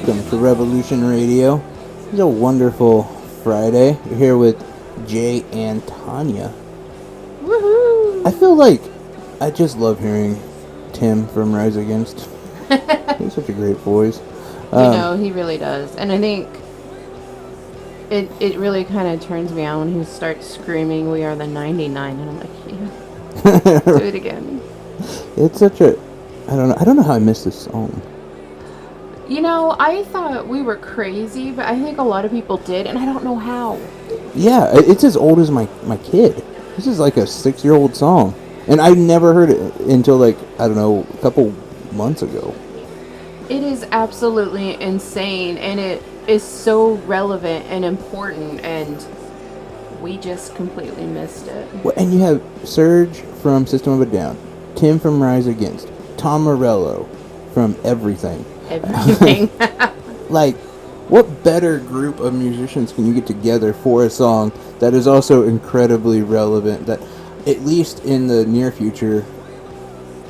welcome to Revolution Radio. It's a wonderful Friday. We're here with Jay and Tanya. Woohoo! I feel like I just love hearing Tim from Rise Against. He's such a great voice. He really does. And I think it really kind of turns me on when he starts screaming, "We are the 99," and I'm like, yeah, do it again. It's such a... I don't know how I missed this song. I thought we were crazy, but I think a lot of people did, and I don't know how. Yeah, it's as old as my kid. This is like a 6-year-old song. And I never heard it until a couple months ago. It is absolutely insane, and it is so relevant and important, and we just completely missed it. Well, and you have Serge from System of a Down, Tim from Rise Against, Tom Morello from Everything. Everything. What better group of musicians can you get together for a song that is also incredibly relevant, that at least in the near future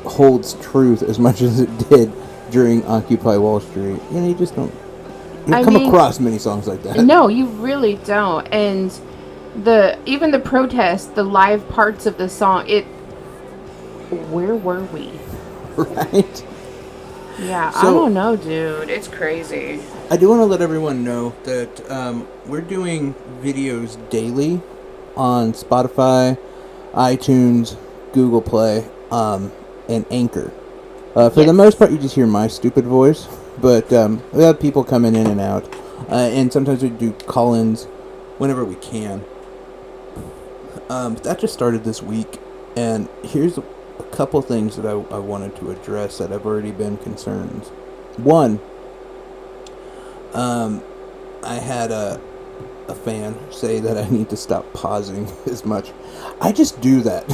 holds truth as much as it did during Occupy Wall Street? You just don't come across many songs like that. No, you really don't. And even the protest, the live parts of the song, where were we? Right? Yeah, I don't know, dude. It's crazy. I do want to let everyone know that we're doing videos daily on Spotify, iTunes, Google Play, and Anchor. For the most part, you just hear my stupid voice, but we have people coming in and out, and sometimes we do call-ins whenever we can. That just started this week, and here's a couple things that I wanted to address that have already been concerns. One, I had a fan say that I need to stop pausing as much. I just do that.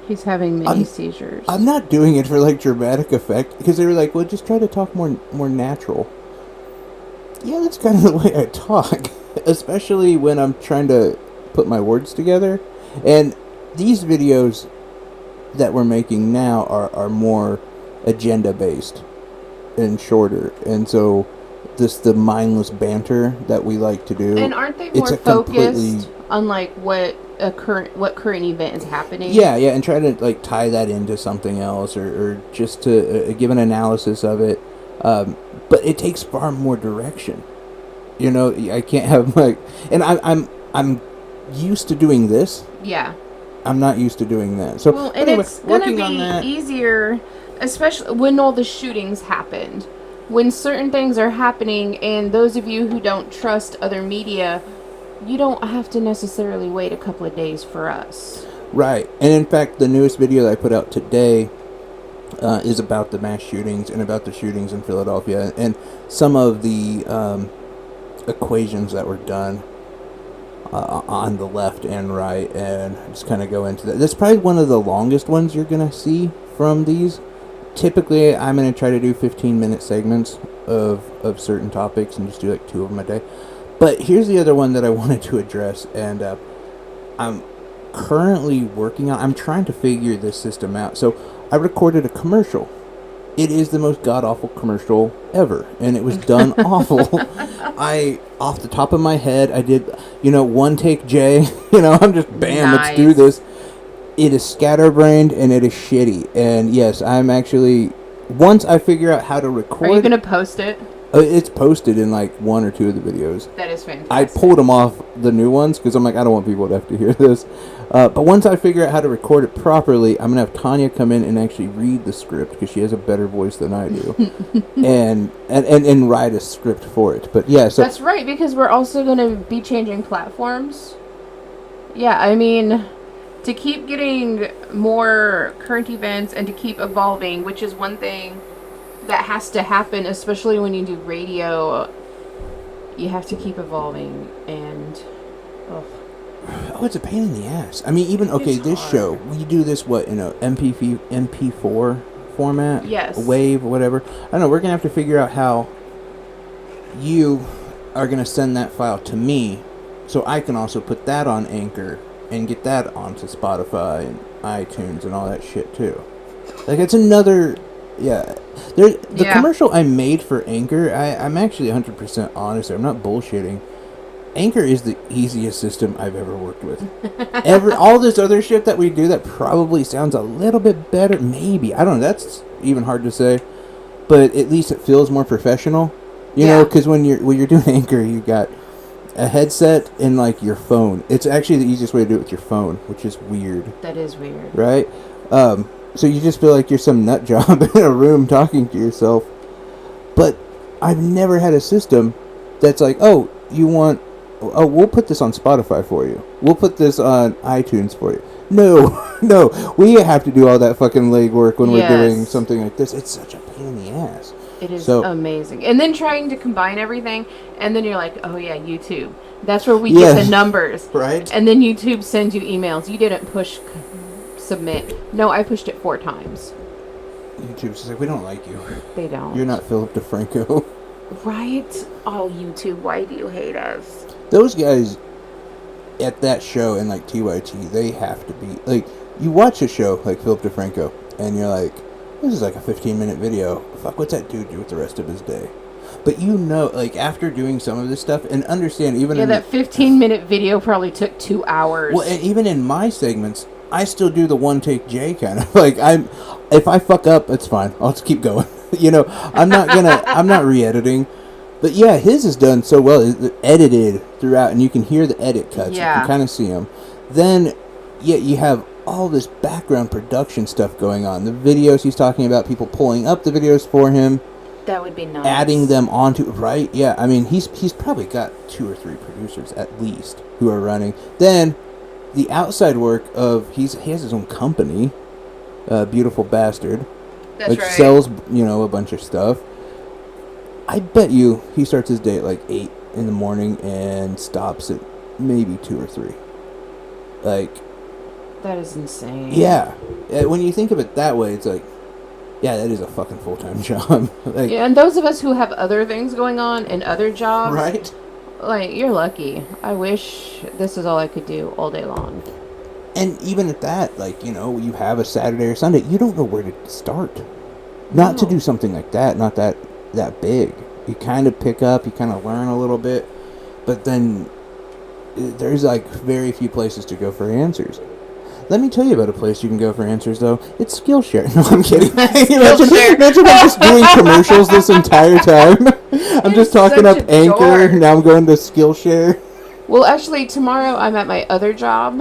He's having mini seizures. I'm not doing it for dramatic effect, because they were like, well, just try to talk more natural. Yeah, that's kind of the way I talk, especially when I'm trying to put my words together. And these videos that we're making now are more agenda based and shorter, and so the mindless banter that we like to do. And aren't they more focused on what current event is happening? Yeah, and try to tie that into something else, or just to give an analysis of it. But it takes far more direction. I can't have and I'm used to doing this. Yeah. I'm not used to doing that. So anyway, it's gonna be easier, especially when all the shootings happened. When certain things are happening, and those of you who don't trust other media, you don't have to necessarily wait a couple of days for us. Right. And in fact, the newest video that I put out today is about the mass shootings and about the shootings in Philadelphia, and some of the equations that were done on the left and right, and just kind of go into that. That's probably one of the longest ones you're going to see from these. Typically, I'm going to try to do 15-minute segments of certain topics and just do 2 of them a day. But here's the other one that I wanted to address, and I'm currently working on... I'm trying to figure this system out. So I recorded a commercial. It is the most god-awful commercial ever, and it was done awful. Off the top of my head, I did, one take Jay. I'm just, bam, nice. Let's do this. It is scatterbrained, and it is shitty. And yes, I'm actually... Once I figure out how to record... Are you going to post it? It's posted in 1 or 2 of the videos. That is fantastic. I pulled them off the new ones because I'm I don't want people to have to hear this. But once I figure out how to record it properly, I'm going to have Tanya come in and actually read the script, because she has a better voice than I do. and write a script for it. But yeah, so... That's right, because we're also going to be changing platforms. Yeah, to keep getting more current events and to keep evolving, which is one thing that has to happen, especially when you do radio. You have to keep evolving, and it's a pain in the ass. Even this hard. show, we do this MP4 format, yes, wave, whatever. I don't know. We're gonna have to figure out how you are gonna send that file to me, so I can also put that on Anchor and get that onto Spotify and iTunes and all that shit too. It's another Yeah. The Yeah. commercial I made for Anchor, I'm actually 100% honest. I'm not bullshitting. Anchor is the easiest system I've ever worked with. All this other shit that we do that probably sounds a little bit better, maybe. I don't know. That's even hard to say. But at least it feels more professional. You know, because when you're doing Anchor, you got a headset and like your phone. It's actually the easiest way to do it with your phone, which is weird. That is weird. Right? So you just feel like you're some nut job in a room talking to yourself. But I've never had a system that's like, oh, we'll put this on Spotify for you. We'll put this on iTunes for you. No, no. We have to do all that fucking legwork when we're doing something like this. It's such a pain in the ass. It is amazing. And then trying to combine everything, and then you're like, oh yeah, YouTube. That's where we get the numbers. Right. And then YouTube sends you emails. You didn't push submit. No, I pushed it 4 times. YouTube's just like, we don't like you. They don't. You're not Philip DeFranco. Right? Oh, YouTube, why do you hate us? Those guys at that show in like TYT, they have to be like, you watch a show like Philip DeFranco and you're like, this is like a 15-minute video. Fuck, what's that dude do with the rest of his day? But you know, like after doing some of this stuff and understand even that 15-minute video probably took 2 hours. Well, and even in my segments, I still do the one take J kind of like if I fuck up, it's fine. I'll just keep going. You know, I'm not re-editing. But yeah, his is done so well. It's edited throughout, and you can hear the edit cuts. Yeah. You can kind of see them. Then, you have all this background production stuff going on. The videos he's talking about, people pulling up the videos for him. That would be nice. Adding them onto, right? Yeah, I mean, he's probably got 2 or 3 producers at least who are running. Then, the outside work of, he has his own company, Beautiful Bastard. That's which right. sells, a bunch of stuff. I bet you he starts his day at like 8 in the morning and stops at maybe 2 or 3. Like, that is insane. Yeah. When you think of it that way, it's like, yeah, that is a fucking full-time job. Like, yeah, and those of us who have other things going on and other jobs, right? Like, you're lucky. I wish this is all I could do all day long. And even at that, like, you have a Saturday or Sunday, you don't know where to start. Not to do something like that, not that big. You kind of pick up, you kind of learn a little bit, but then there's like very few places to go for answers. Let me tell you about a place you can go for answers, though. It's Skillshare. No, I'm kidding. Imagine I'm just doing commercials this entire time. I'm just talking up Anchor, now I'm going to Skillshare. Well, actually, tomorrow I'm at my other job.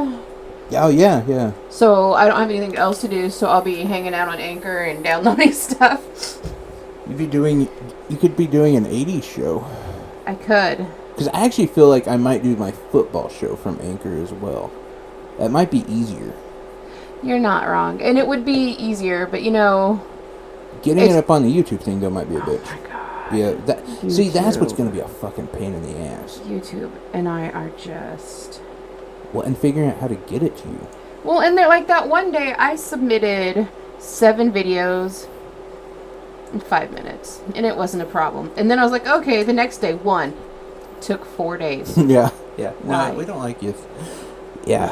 Oh, yeah. So I don't have anything else to do, so I'll be hanging out on Anchor and downloading stuff. You could be doing an 80s show. I could. Because I actually feel like I might do my football show from Anchor as well. That might be easier. You're not wrong. And it would be easier, but getting it up on the YouTube thing, though, might be a bitch. Oh my god. Yeah, see, that's what's going to be a fucking pain in the ass. YouTube and I are just... Well, and figuring out how to get it to you. Well, and there, like that one day, I submitted 7 videos in 5 minutes, and it wasn't a problem. And then I was like, okay, the next day, 1. Took 4 days. Yeah. Why? No, we don't like you. Yeah,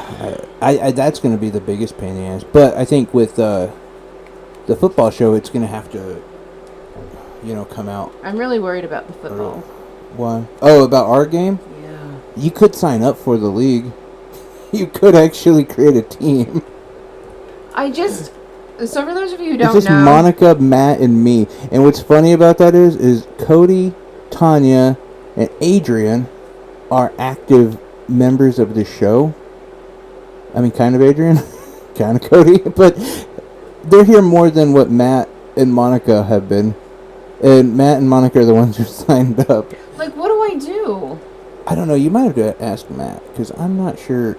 I that's going to be the biggest pain in the ass. But I think with the football show, it's going to have to, come out. I'm really worried about the football. Why? Oh, about our game? Yeah. You could sign up for the league. You could actually create a team. So for those of you who don't know... It's just Monica, Matt, and me. And what's funny about that is Cody, Tanya, and Adrian are active members of the show. I mean, kind of Adrian, kind of Cody, but they're here more than what Matt and Monica have been. And Matt and Monica are the ones who signed up. Like, what do I do? I don't know. You might have to ask Matt, because I'm not sure.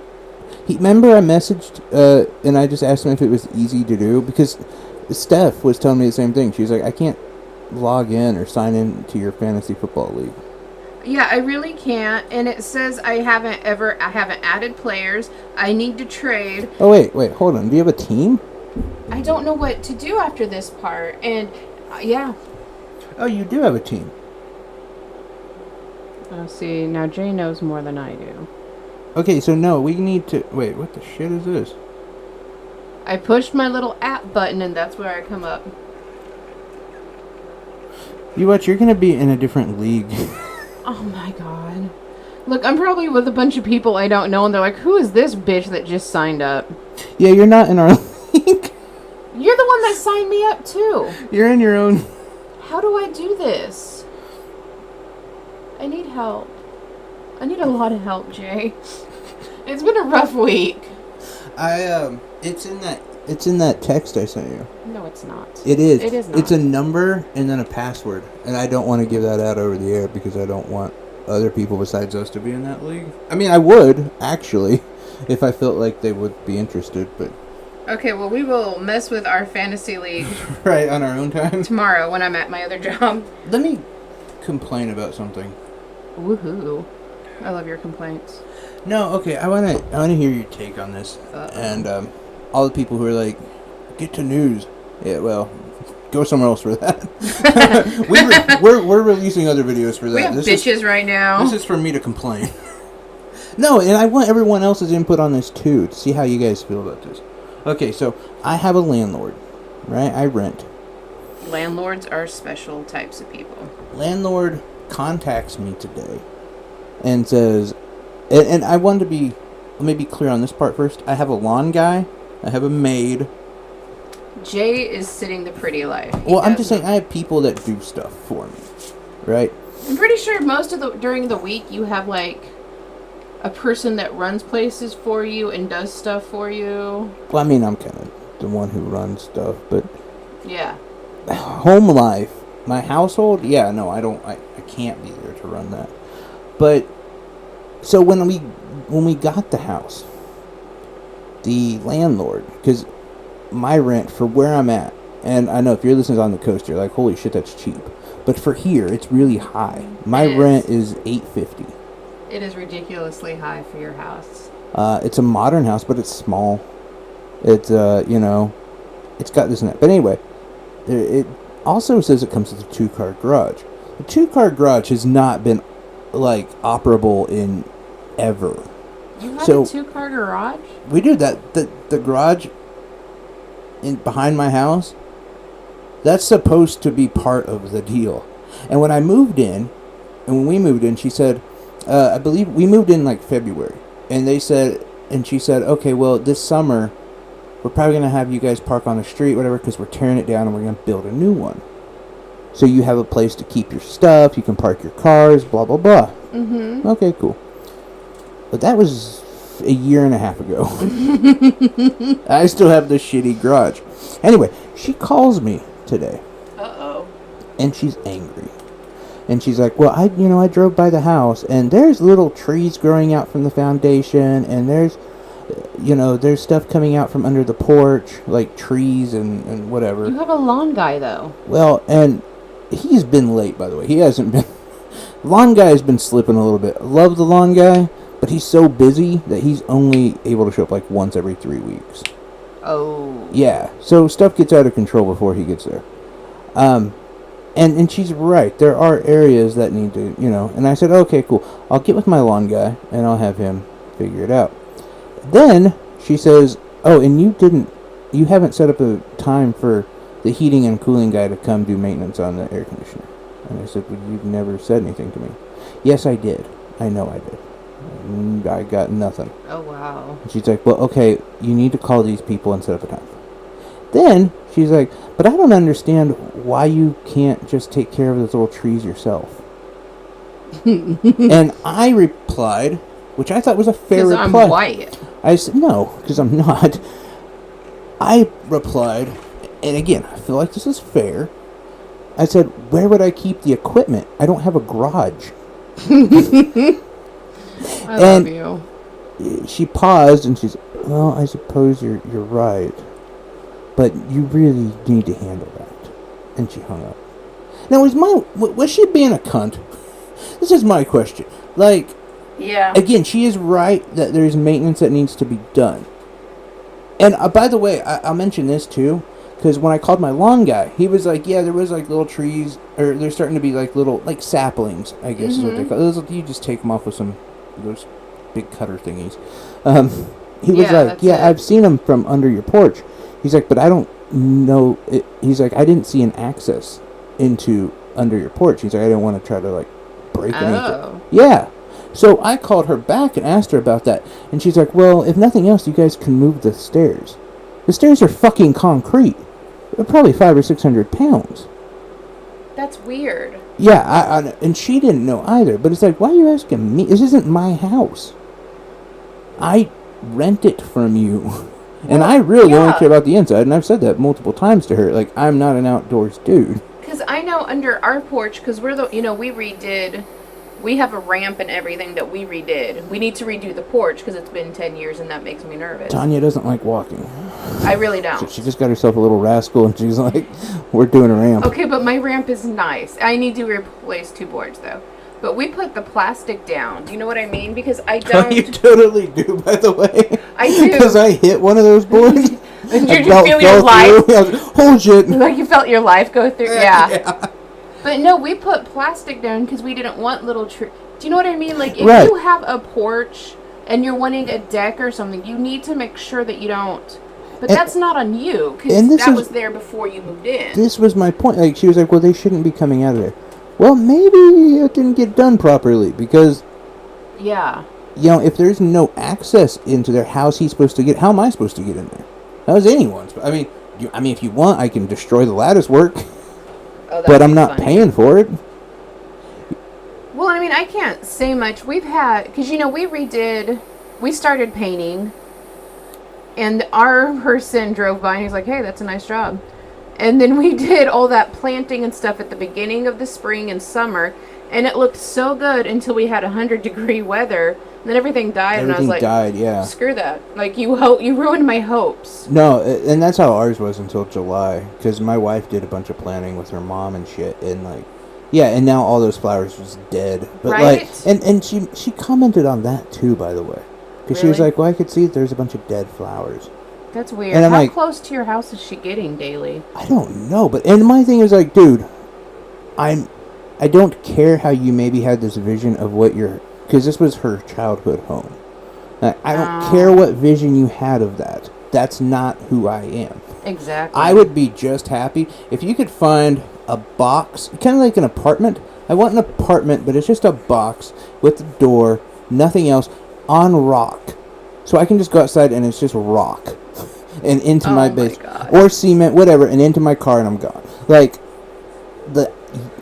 Remember I messaged, and I just asked him if it was easy to do, because Steph was telling me the same thing. She was like, I can't log in or sign in to your fantasy football league. Yeah, I really can't. And it says I haven't added players. I need to trade. Oh, wait, hold on. Do you have a team? I don't know what to do after this part. And, yeah. Oh, you do have a team. Oh, see, now Jay knows more than I do. Okay, so no, we need to... Wait, what the shit is this? I pushed my little app button, and that's where I come up. You watch, you're gonna be in a different league. Oh my god. Look, I'm probably with a bunch of people I don't know, and they're like, who is this bitch that just signed up? Yeah, you're not in our league. You're the one that signed me up, too. You're in your own. How do I do this? I need help. I need a lot of help, Jay. It's been a rough week. It's in that text I sent you. No, it's not. It is. It is not. It's a number and then a password, and I don't want to give that out over the air because I don't want other people besides us to be in that league. I mean, I would actually, if I felt like they would be interested, but Okay, well, we will mess with our fantasy league right on our own time. tomorrow when I'm at my other job. Let me complain about something. Woohoo. I love your complaints. No, okay, I wanna hear your take on this, and all the people who are like, get to news. Yeah, well, go somewhere else for that. we're releasing other videos for that. We have bitches right now. This is for me to complain. No, and I want everyone else's input on this too, to see how you guys feel about this. Okay, so I have a landlord, right? I rent. Landlords are special types of people. Landlord contacts me today and says, and I wanted to be, let me be clear on this part first. I have a lawn guy. I have a maid. Jay is sitting the pretty life. Well, I'm just saying I have people that do stuff for me, right? I'm pretty sure during the week you have like a person that runs places for you and does stuff for you. Well, I mean, I'm kind of the one who runs stuff, but Yeah. home life, my household, yeah, no, I can't be there to run that. But so when we got the house, the landlord, because my rent for where I'm at, and I know if you're listening on the coast, you're like, holy shit, that's cheap. But for here, it's really high. My rent is $850. It is ridiculously high for your house. It's a modern house, but it's small. It's it's got this and that. But anyway, it also says it comes with a 2-car garage. The 2-car garage has not been like operable in ever. You have So- a 2-car garage? We do that. The garage in behind my house, that's supposed to be part of the deal. And when I moved in, and when we moved in, she said, I believe we moved in like February, and she said, okay, well, this summer we're probably gonna have you guys park on the street, whatever, because we're tearing it down and we're gonna build a new one. So you have a place to keep your stuff, you can park your cars, blah blah blah. Mm-hmm. Okay, cool. But that was a year and a half ago. I still have this shitty garage. Anyway, she calls me today. Uh-oh. And she's angry. And she's like, well, I drove by the house, and there's little trees growing out from the foundation, and there's stuff coming out from under the porch, like trees and whatever. You have a lawn guy, though. Well, and he's been late, by the way. He hasn't been... Lawn guy has been slipping a little bit. Love the lawn guy, but he's so busy that he's only able to show up like once every 3 weeks. Oh. Yeah, so stuff gets out of control before he gets there. And she's right. There are areas that need to, and I said, okay, cool. I'll get with my lawn guy, and I'll have him figure it out. Then she says, oh, and you haven't set up a time for the heating and cooling guy to come do maintenance on the air conditioner. And I said, well, you've never said anything to me. Yes, I did. I know I did. And I got nothing. Oh, wow. And she's like, well, okay, you need to call these people and set up a time. Then she's like, but I don't understand why you can't just take care of those little trees yourself. And I replied, which I thought was a fair reply. Because I'm white. I said, no, because I'm not. I replied, and again, I feel like this is fair. I said, where would I keep the equipment? I don't have a garage. I love you. She paused and she's, well, I suppose you're right. But you really need to handle that. And she hung up. Now, was she being a cunt? This is my question. Like, Yeah. again, she is right that there's maintenance that needs to be done. And by the way, I'll mention this too, because when I called my lawn guy, he was like, yeah, there was like little trees, or there's starting to be like little, like saplings, I guess is what they call it. You just take them off with those big cutter thingies. He was like, yeah, I've seen them from under your porch. He's like, but I don't know. He's like, I didn't see an access into under your porch. He's like, I didn't want to try to like break anything. Oh. Yeah. So I called her back and asked her about that, and she's like, well, if nothing else, you guys can move the stairs. The stairs are fucking concrete. They're probably 500 or 600 pounds. That's weird. Yeah, and she didn't know either. But it's like, why are you asking me? This isn't my house. I rent it from you. And I really only care about the inside, and I've said that multiple times to her. Like, I'm not an outdoors dude. Because I know under our porch, because we're the, we have a ramp and everything that we redid. We need to redo the porch because it's been 10 years and that makes me nervous. Tanya doesn't like walking. I really don't. So she just got herself a little rascal, and she's like, we're doing a ramp. Okay, but my ramp is nice. I need to replace 2 boards, though. But we put the plastic down. Do you know what I mean? Because I don't... You totally do, by the way. I do. Because I hit one of those boards. And you just feel your life... Oh, shit. Like you felt your life go through... Yeah. But no, we put plastic down because we didn't want little trees. Do you know what I mean? Like, if you have a porch and you're wanting a deck or something, you need to make sure that you don't... But that's not on you, because that was there before you moved in. This was my point. Like, she was like, well, they shouldn't be coming out of there. Well, maybe it didn't get done properly, because... Yeah. You know, if there's no access into their house, he's supposed to get... How am I supposed to get in there? How is anyone's? I mean, if you want, I can destroy the lattice work. Oh, but I'm not paying for it. Well, I mean, I can't say much. We've had... Because, we started painting... And our person drove by and he's like, hey, that's a nice job. And then we did all that planting and stuff at the beginning of the spring and summer. And it looked so good until we had 100-degree weather. And then everything died. And I was like, screw that. Like, you ruined my hopes. No, and that's how ours was until July. Because my wife did a bunch of planting with her mom and shit. And, like, yeah, and now all those flowers was dead. But, right? Like, and she commented on that, too, by the way. Because she was like, well, I could see that there's a bunch of dead flowers. That's weird. And how close to your house is she getting daily? I don't know. And my thing is like, dude, I don't care how you maybe had this vision of what your... Because this was her childhood home. I don't care what vision you had of that. That's not who I am. Exactly. I would be just happy if you could find a box, kind of like an apartment. I want an apartment, but it's just a box with a door, nothing else, on rock, so I can just go outside and it's just rock, and into my base, or cement, whatever, and into my car and I'm gone. Like, the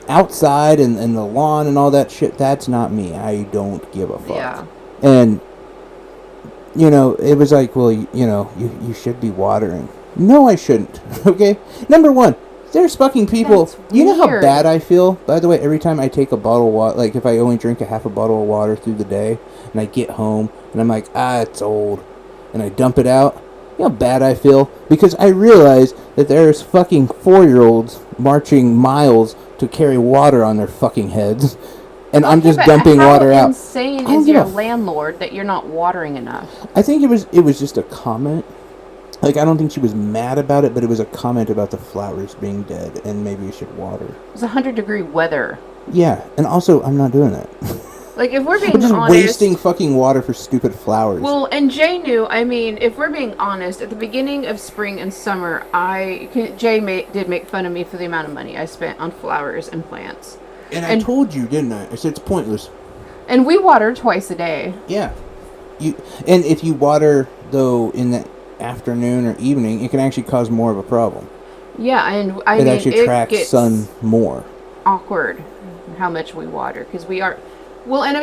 outside and the lawn and all that shit, that's not me. I don't give a fuck. Yeah. And, it was like, well, you should be watering. No, I shouldn't. Okay? Number one, there's fucking people. You know how bad I feel, by the way, every time I take a bottle of water, like if I only drink a half a bottle of water through the day, and I get home, and I'm like, it's old, and I dump it out. You know how bad I feel? Because I realize that there's fucking 4-year-olds marching miles to carry water on their fucking heads, and I'm just dumping water out. How insane is your landlord that you're not watering enough? I think it was just a comment. Like, I don't think she was mad about it, but it was a comment about the flowers being dead, and maybe we should water. It was 100-degree weather. Yeah, and also, I'm not doing that. Like, if we're being honest... honest... wasting fucking water for stupid flowers. Well, and Jay knew, if we're being honest, at the beginning of spring and summer, Jay did make fun of me for the amount of money I spent on flowers and plants. And I told you, didn't I? I said it's pointless. And we water twice a day. Yeah. And if you water, though, in the afternoon or evening, it can actually cause more of a problem. Yeah, and it actually attracts sun more. Awkward how much we water, because we are... Well, and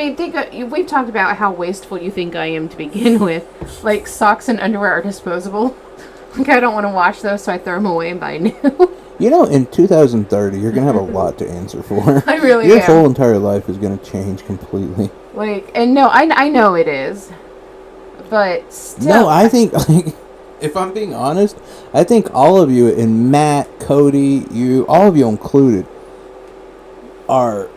we've talked about how wasteful you think I am to begin with. Like, socks and underwear are disposable. Like, I don't want to wash those, so I throw them away and buy new. In 2030, you're going to have a lot to answer for. I really Your whole entire life is going to change completely. Like, and no, I know it is. But still... No, I think, like, if I'm being honest, I think all of you, and Matt, Cody, all of you included, are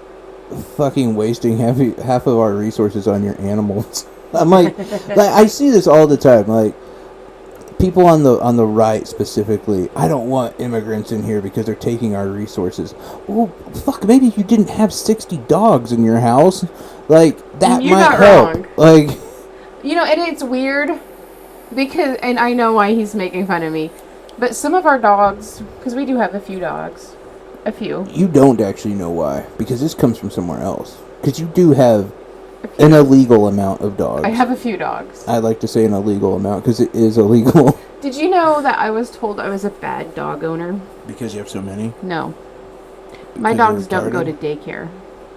fucking wasting half of our resources on your animals. I'm like I see this all the time. Like, people on the right specifically, I don't want immigrants in here because they're taking our resources. Well, fuck, maybe you didn't have 60 dogs in your house. Like, that might help. Wrong. Like, and it's weird because, and I know why he's making fun of me, but some of our dogs, because we do have a few dogs, A few. You don't actually know why, because this comes from somewhere else. Because you do have an illegal amount of dogs. I have a few dogs. I like to say an illegal amount because it is illegal. Did you know that I was told I was a bad dog owner? Because you have so many? No. My Because dogs you're don't go to retarded? daycare.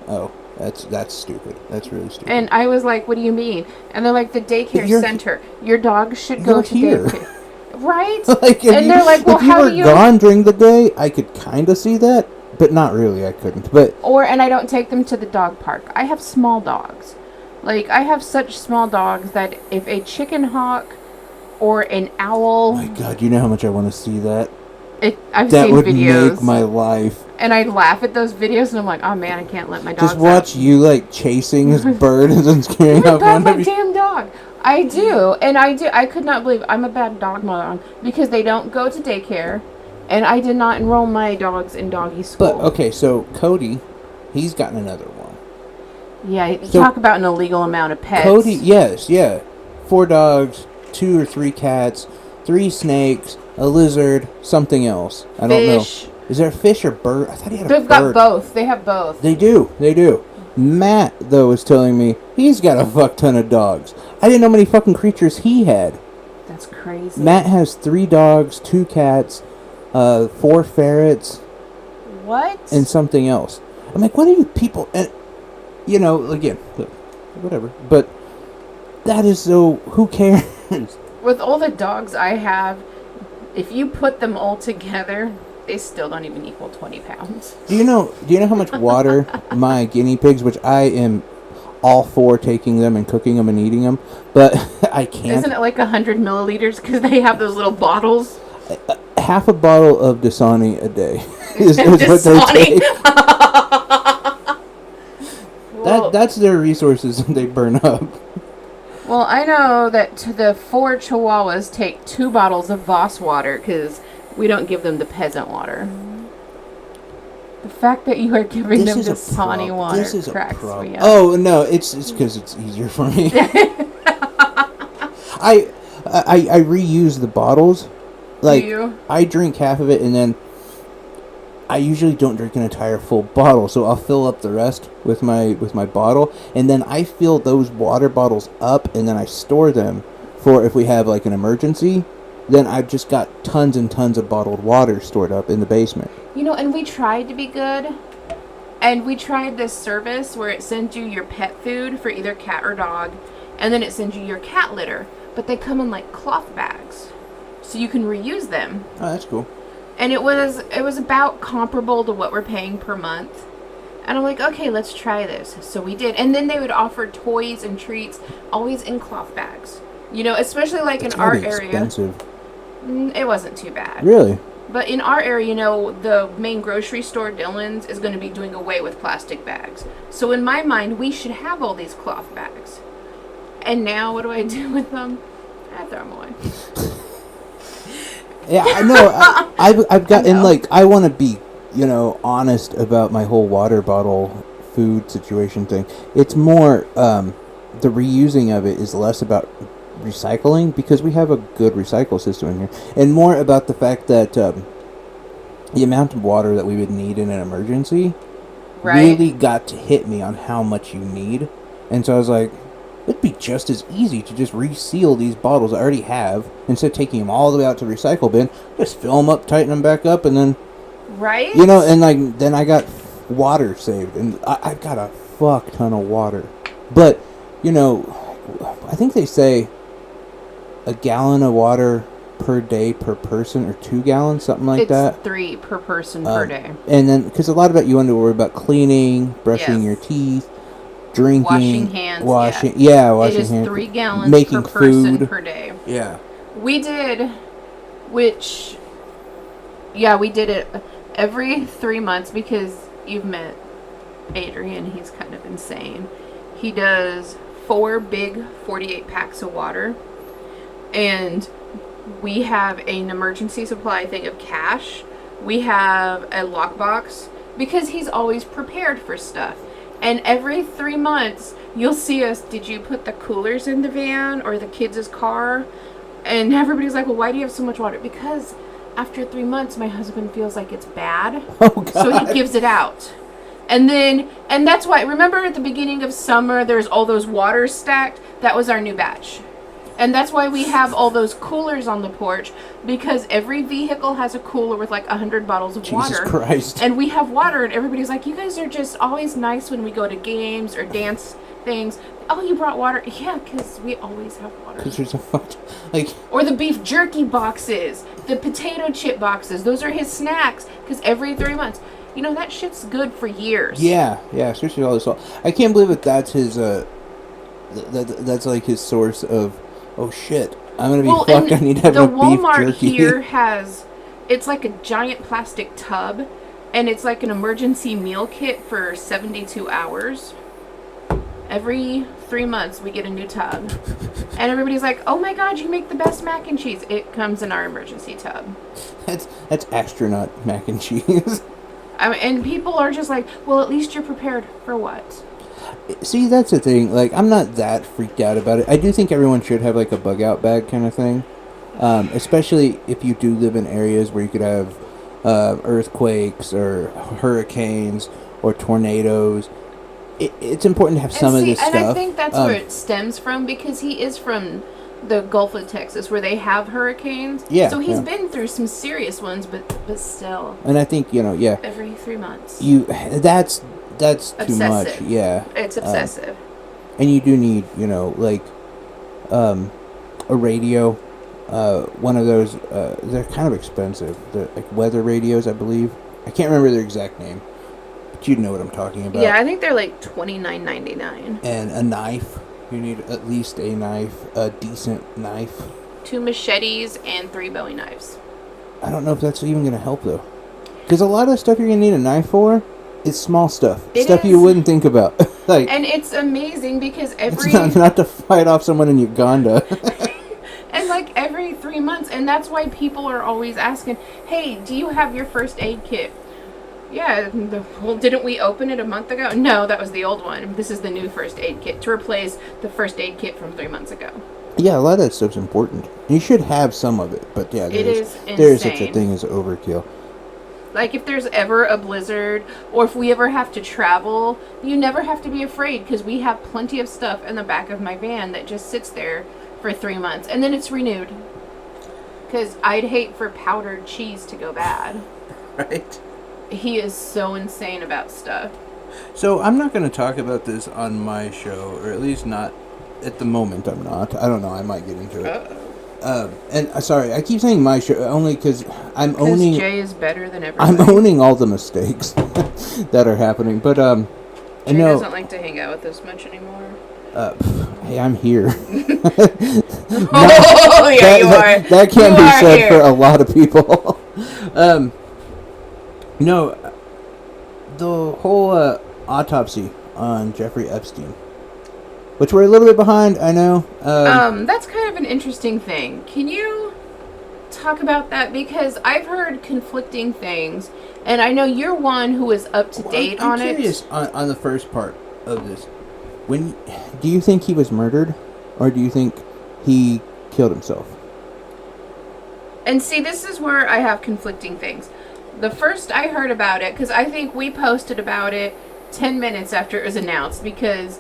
Oh, that's stupid. That's really stupid. And I was like, what do you mean? And they're like, the daycare You're- center. Your dog should go You're to here. daycare. Right? Like, if And you, they're like, well, if you how were do you... gone during the day, I could kind of see that, but not really. I couldn't. But And I don't take them to the dog park. I have small dogs. Like, I have such small dogs that if a chicken hawk or an owl... my God, you know how much I want to see that. I've That seen would videos. make my life. And I laugh at those videos and I'm like, oh man, I can't let my dogs Just watch out. you like chasing this bird and then scaring I'm off bad one my of you. damn dog. I do. And I could not believe I'm a bad dog mother because they don't go to daycare. And I did not enroll my dogs in doggy school. But okay, so Cody, he's gotten another one. Yeah, you So- talk about an illegal amount of pets. Cody, yes, yeah. 4 dogs, 2 or 3 cats, 3 snakes, a lizard, something else. I don't know. Fish. Is there a fish or bird? I thought he had a They've bird. got both. They have both. They do. Matt, though, was telling me he's got a fuck ton of dogs. I didn't know how many fucking creatures he had. That's crazy. Matt has 3 dogs, 2 cats, 4 ferrets, What? and something else. I'm like, what are you people? And, you know, again, look, whatever. But that is so. Who cares? With all the dogs I have, if you put them all together, they still don't even equal 20 pounds. Do you know how much water my guinea pigs, which I am all for taking them and cooking them and eating them, but I can't. Isn't it like 100 milliliters because they have those little bottles? Half a bottle of Dasani a day is what they Dasani. take. Well, That's their resources that they burn up. well, I know that the 4 Chihuahuas take 2 bottles of Voss water because we don't give them the peasant water. The fact that you are giving them Dasani water This is a cracks problem. me up. Oh no, it's because it's easier for me. I reuse the bottles. Like, Do you? I drink half of it and then I usually don't drink an entire full bottle, so I'll fill up the rest with my bottle, and then I fill those water bottles up, and then I store them for if we have like an emergency. Then I've just got tons and tons of bottled water stored up in the basement. You know, and we tried to be good. And we tried this service where it sends you your pet food for either cat or dog, and then it sends you your cat litter. But they come in like cloth bags, so you can reuse them. Oh, that's cool. And it was about comparable to what we're paying per month. And I'm like, okay, let's try this. So we did. And then they would offer toys and treats, always in cloth bags. You know, especially like It's in our gotta be area. expensive. It wasn't too bad. Really? But in our area, you know, the main grocery store, Dillon's, is going to be doing away with plastic bags. So in my mind, we should have all these cloth bags. And now, what do I do with them? I throw them away. Yeah, I know. I've got, I and know. like, I want to be, you know, honest about my whole water bottle food situation thing. It's more, the reusing of it is less about recycling, because we have a good recycle system in here, and more about the fact that the amount of water that we would need in an emergency Right? really got to hit me on how much you need. And so I was like, it'd be just as easy to just reseal these bottles I already have, instead of taking them all the way out to the recycle bin. Just fill them up, tighten them back up, and then, Right? you know, and like, then I got water saved, and I've got a fuck ton of water. But, you know, I think they say a gallon of water per day per person, or 2 gallons, something like it's that. 3 per person per day. And then, because a lot of it you want to worry about cleaning, brushing Yes. your teeth, drinking, Washing hands, washing, It washing is hands, 3 gallons making per person food. per day. Yeah. We did it every 3 months because you've met Adrian. He's kind of insane. He does 4 big 48 packs of water, and we have an emergency supply thing of cash. We have a lockbox because he's always prepared for stuff. And every 3 months, you'll see us, did you put the coolers in the van or the kids' car? And everybody's like, well, why do you have so much water? Because after 3 months, my husband feels like it's bad. Oh, God. So he gives it out. And that's why, remember at the beginning of summer, there's all those waters stacked? That was our new batch. And that's why we have all those coolers on the porch, because every vehicle has a cooler with like 100 bottles of water. Jesus Christ. And we have water, and everybody's like, you guys are just always nice when we go to games or dance things. Oh, you brought water? Yeah, because we always have water. Because there's a fuck. Like, Or the beef jerky boxes, the potato chip boxes. Those are his snacks, because every 3 months. You know, that shit's good for years. yeah, especially all this salt. I can't believe that that's his, that's like his source of, oh shit, I'm gonna be fucked, I need to have the a beef Walmart jerky. here has, it's like a giant plastic tub, and it's like an emergency meal kit for 72 hours. Every 3 months we get a new tub. And everybody's like, oh my god, you make the best mac and cheese. It comes in our emergency tub. That's astronaut mac and cheese. I mean, and people are just like, well, at least you're prepared for what? See, that's the thing. Like, I'm not that freaked out about it. I do think everyone should have, like, a bug-out bag kind of thing. Especially if you do live in areas where you could have earthquakes or hurricanes or tornadoes. It's important to have some of this stuff. And I think that's where it stems from, because he is from the Gulf of Texas, where they have hurricanes. Yeah. So he's been through some serious ones, but still. And I think, yeah. Every 3 months. That's too much. Obsessive. Yeah. It's obsessive. And you do need, like, a radio. One of those, they're kind of expensive. They're like weather radios, I believe. I can't remember their exact name, but you know what I'm talking about. Yeah, I think they're like $29.99. And a knife. You need at least a knife, a decent knife. 2 machetes and 3 Bowie knives. I don't know if that's even going to help, though. Because a lot of stuff you're going to need a knife for is small stuff. Stuff you wouldn't think about. Like, and it's amazing because it's not to fight off someone in Uganda. And like every 3 months, and that's why people are always asking, hey, do you have your first aid kit? Yeah, well, didn't we open it a month ago? No, that was the old one. This is the new first aid kit to replace the first aid kit from 3 months ago. Yeah, a lot of that stuff's important. You should have some of it, but yeah, there is such a thing as overkill. Like, if there's ever a blizzard, or if we ever have to travel, you never have to be afraid, because we have plenty of stuff in the back of my van that just sits there for 3 months, and then it's renewed. Because I'd hate for powdered cheese to go bad. Right. He is so insane about stuff. So I'm not going to talk about this on my show, or at least not at the moment. I'm not. I don't know. I might get into it. And sorry, I keep saying my show only because I'm owning. Jay is better than everybody. I'm owning all the mistakes that are happening, but Jay doesn't like to hang out with us much anymore. Hey, I'm here. Oh, yeah, you are. That can't be said for a lot of people. No, the whole autopsy on Jeffrey Epstein, which we're a little bit behind, I know. That's kind of an interesting thing. Can you talk about that? Because I've heard conflicting things, and I know you're one who is up to date on it. I'm curious on the first part of this. Do you think he was murdered, or do you think he killed himself? And see, this is where I have conflicting things. The first I heard about it, because I think we posted about it 10 minutes after it was announced, because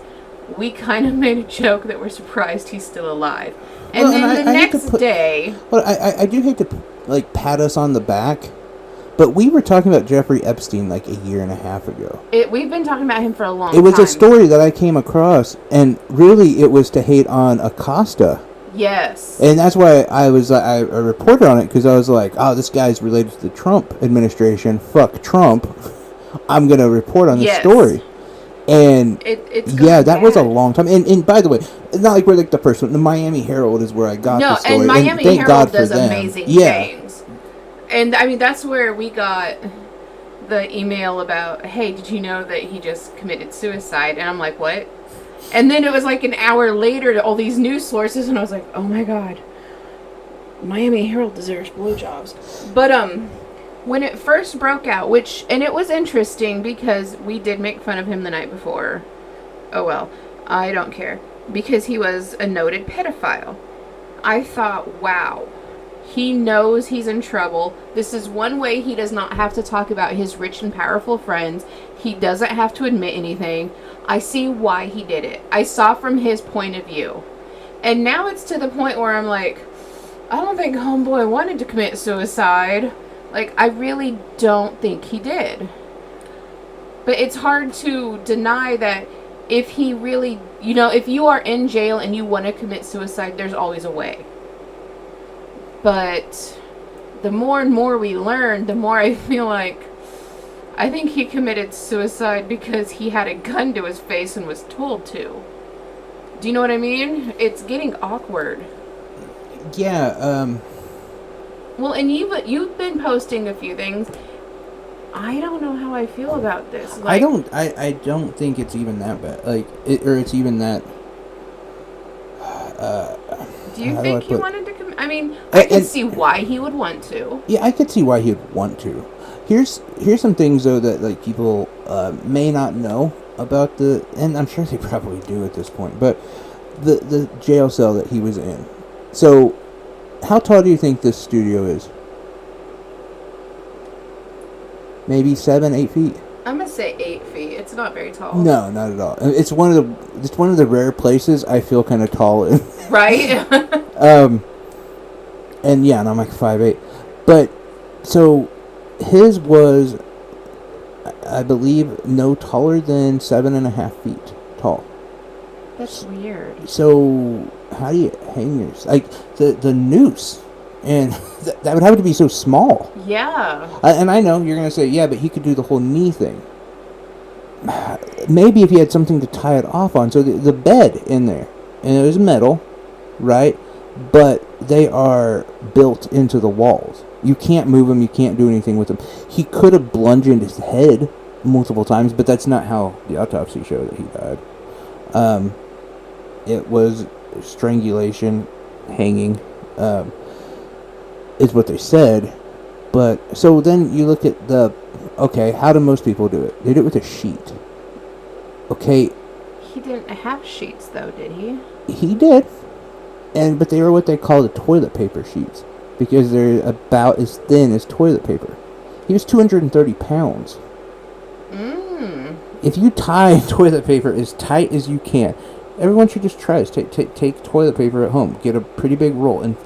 we kind of made a joke that we're surprised he's still alive. And then the next day... Well, I do hate to, pat us on the back, but we were talking about Jeffrey Epstein, a year and a half ago. We've been talking about him for a long time. It was a story that I came across, and really it was to hate on Acosta. Yes. And that's why I reported on it, because I was like, oh, this guy's related to the Trump administration. Fuck Trump. I'm going to report on this story. And that was a long time. And by the way, it's not like we're the first one. The Miami Herald is where I got the story. And Miami Herald does amazing things. And I mean, that's where we got the email about, hey, did you know that he just committed suicide? And I'm like, what? And then it was an hour later to all these news sources, and I was like, oh my god, Miami Herald deserves blowjobs. But when it first broke out, and it was interesting because we did make fun of him the night before. Oh well, I don't care, because he was a noted pedophile. I thought, wow, He knows he's in trouble. This is one way he does not have to talk about his rich and powerful friends. He doesn't have to admit anything. I see why he did it. I saw from his point of view. And now it's to the point where I'm like, I don't think homeboy wanted to commit suicide. Like, I really don't think he did. But it's hard to deny that if he really, if you are in jail and you want to commit suicide, there's always a way. But the more and more we learn, the more I feel like I think he committed suicide because he had a gun to his face and was told to. Do you know what I mean? It's getting awkward. Yeah, Well, and you've been posting a few things. I don't know how I feel about this. Like, I don't think it's even that bad. Like, it's even that. Do you think he wanted to commit? I mean, I can see why he would want to. Yeah, I could see why he would want to. Here's some things though that like people may not know about and I'm sure they probably do at this point, but the jail cell that he was in. So, how tall do you think this studio is? Maybe 7-8 feet. I'm gonna say 8 feet. It's not very tall. No, not at all. It's one of the rare places I feel kind of tall in. Right. And yeah, and I'm like 5'8", but so his was, I believe, no taller than 7.5 feet tall. That's weird. So how do you hang yours? Like the noose, and that would have to be so small. Yeah. And I know you're gonna say, yeah, but he could do the whole knee thing. Maybe if he had something to tie it off on. So the bed in there, and it was metal, right? But they are built into the walls. You can't move them. You can't do anything with them. He could have bludgeoned his head multiple times, but that's not how the autopsy showed that he died. It was strangulation, hanging, is what they said. But so then you look at how do most people do it? They do it with a sheet. Okay. He didn't have sheets though, did he? He did. But they were what they call the toilet paper sheets, because they're about as thin as toilet paper. He was 230 pounds. If you tie toilet paper as tight as you can, everyone should just try this. Take toilet paper at home. Get a pretty big roll and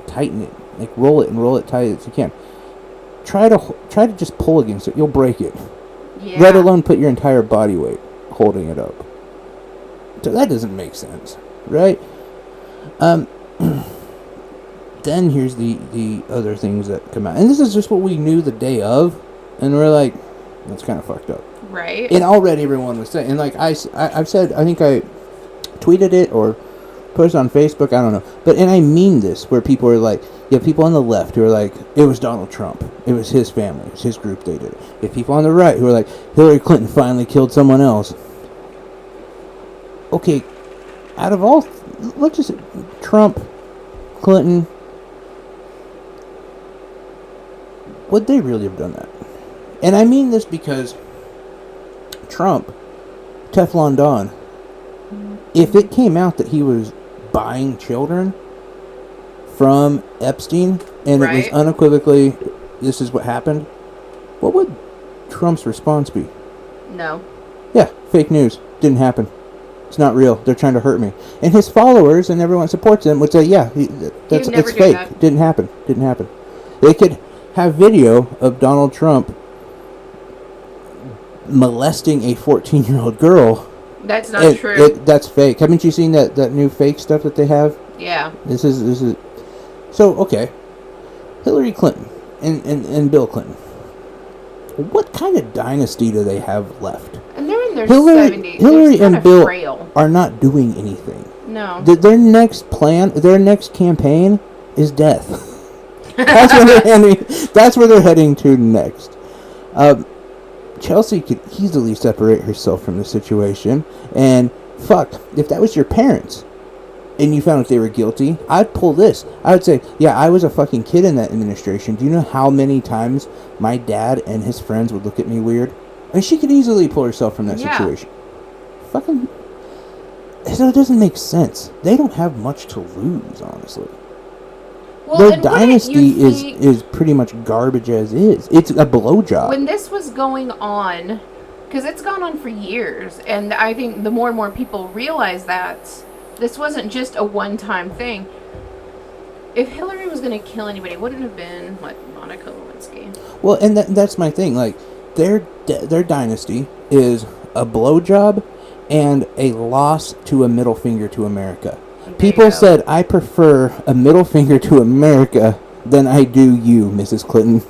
tighten it. Like roll it tight as you can. Try to just pull against it. You'll break it. Yeah. Let alone put your entire body weight holding it up. So that doesn't make sense, right? Then here's the other things that come out, and this is just what we knew the day of, and we're like, that's kind of fucked up, right? And already everyone was saying, and like I've said, I think I tweeted it or posted on Facebook, I don't know, but and I mean this, where people are like, you have people on the left who are like, it was Donald Trump, it was his family, it was his group, they did it. You have people on the right who are like, Hillary Clinton finally killed someone else. Okay, out of all, let's just Trump, Clinton, would they really have done that? And I mean this because Trump, Teflon Don, if it came out that he was buying children from Epstein, and it was unequivocally, this is what happened, what would Trump's response be? No. Yeah, fake news. Didn't happen. It's not real. They're trying to hurt me. And his followers and everyone supports him would say, yeah, it's fake. That. Didn't happen. They could have video of Donald Trump molesting a 14-year-old girl. That's not true. That's fake. Haven't you seen that new fake stuff that they have? Yeah. This is so okay. Hillary Clinton and Bill Clinton. What kind of dynasty do they have left? And they're in their 70s. Hillary and Bill frail. are not doing anything. No. Their next plan, their next campaign is death. That's where they're heading to next. Chelsea could easily separate herself from the situation, and fuck, if that was your parents and you found out they were guilty, I'd pull this. I would say, yeah, I was a fucking kid in that administration. Do you know how many times my dad and his friends would look at me weird? I mean, she could easily pull herself from that situation. Fucking, so it doesn't make sense. They don't have much to lose, honestly. Well, Their and wouldn't dynasty you is think is pretty much garbage as is. It's a blowjob. when this was going on, because it's gone on for years, and I think the more and more people realize that this wasn't just a one-time thing. If Hillary was going to kill anybody, it wouldn't have been Monica Lewinsky. Well, and that's my thing. Like their dynasty is a blowjob and a loss to a middle finger to America. There you People go. said I prefer a middle finger to America than I do you, Mrs. Clinton.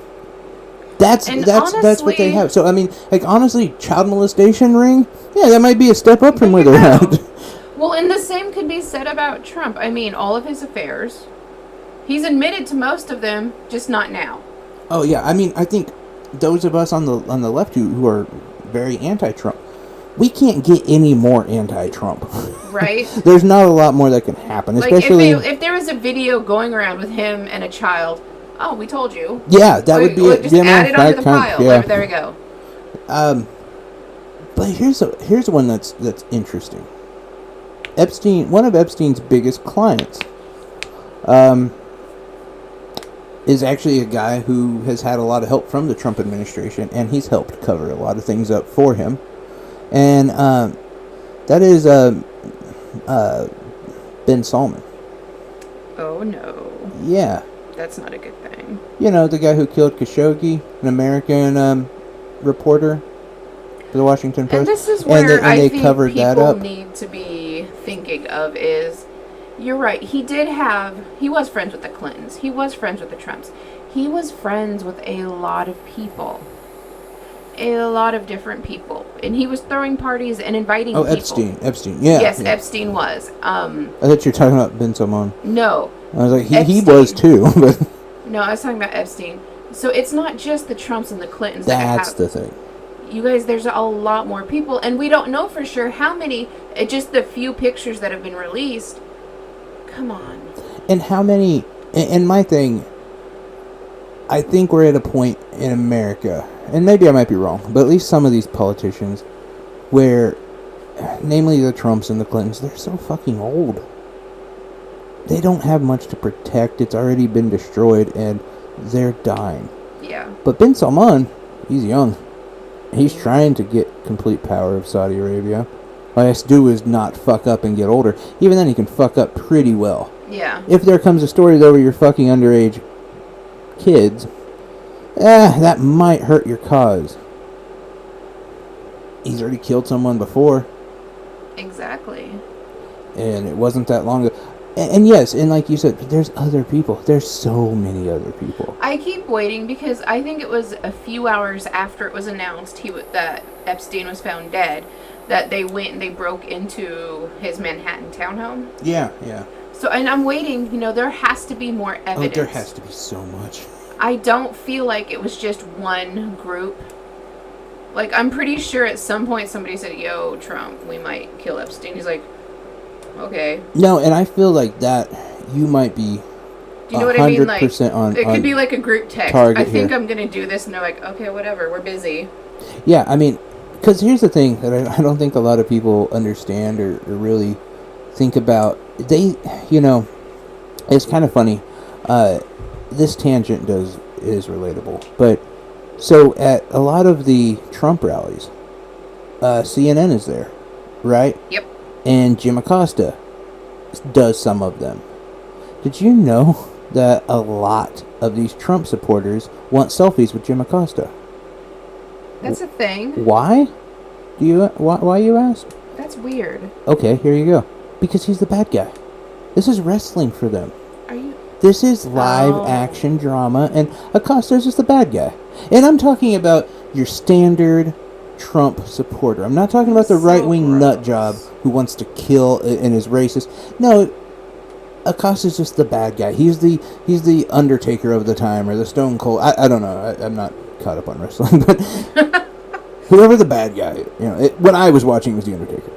That's And what they honestly- have. So I mean, like honestly, child molestation ring. Yeah, that might be a step up from where There you they're go. at. Well, and the same could be said about Trump. I mean, all of his affairs. He's admitted to most of them, just not now. Oh yeah, I mean, I think those of us on the left who are very anti-Trump, we can't get any more anti-Trump. Right? There's not a lot more that can happen, Like, especially. if there was a video going around with him and a child, oh, we told you. Yeah, that would be Or it. just You know, add it onto that the kind- pile. yeah. There we go. But here's one that's interesting. Epstein, one of Epstein's biggest clients, is actually a guy who has had a lot of help from the Trump administration, and he's helped cover a lot of things up for him. And that is Ben Salman. Oh, no. Yeah. That's not a good thing. You know, the guy who killed Khashoggi, an American reporter for the Washington Post. And this is where and I they think covered that people up. need to be thinking of is, you're right, he was friends with the Clintons. He was friends with the Trumps. He was friends with a lot of people. A lot of different people. And he was throwing parties and inviting Oh, people. Epstein. Yeah. Yes, yeah. Epstein was. I thought you were talking about Ben Salman. No. I was like, he Epstein. was too, but No, I was talking about Epstein. So it's not just the Trumps and the Clintons that's that the thing. you guys, there's a lot more people, and we don't know for sure how many. Just the few pictures that have been released. Come on. And how many, and my thing, I think we're at a point in America, and maybe I might be wrong, but at least some of these politicians, where, namely the Trumps and the Clintons, they're so fucking old. They don't have much to protect. It's already been destroyed, and they're dying. Yeah. But Ben Salman, he's young. He's trying to get complete power of Saudi Arabia. All he has to do is not fuck up and get older. Even then, he can fuck up pretty well. Yeah. If there comes a story, though, where you're fucking underage kids, that might hurt your cause. He's already killed someone before, Exactly. and it wasn't that long ago. And yes, and like you said, there's other people. There's so many other people. I keep waiting because I think it was a few hours after it was announced that Epstein was found dead that they went and they broke into his Manhattan townhome. Yeah. So, and I'm waiting, there has to be more evidence. Oh, there has to be so much. I don't feel like it was just one group. Like, I'm pretty sure at some point somebody said, yo, Trump, we might kill Epstein. He's like, okay. No, and I feel like that you might be Do you know what I mean? Like, 100% on. it on could be like a group text. target I think here. I'm going to do this. And they're like, okay, whatever. We're busy. Yeah, I mean, because here's the thing that I don't think a lot of people understand or really think about. They, it's kind of funny. This tangent is relatable, but so at a lot of the Trump rallies, CNN is there, right? Yep. And Jim Acosta does some of them. Did you know that a lot of these Trump supporters want selfies with Jim Acosta? That's a thing. Why? Why you ask? That's weird. Okay, here you go. Because he's the bad guy. This is wrestling for them. Are you... This is live Oh. action drama, and Acosta's just the bad guy. And I'm talking about your standard Trump supporter. I'm not talking about the So right-wing nut gross. job who wants to kill and is racist. No, Acosta's just the bad guy. He's the Undertaker of the time, or the Stone Cold. I don't know. I'm not caught up on wrestling, but whoever the bad guy, when I was watching, it was the Undertaker.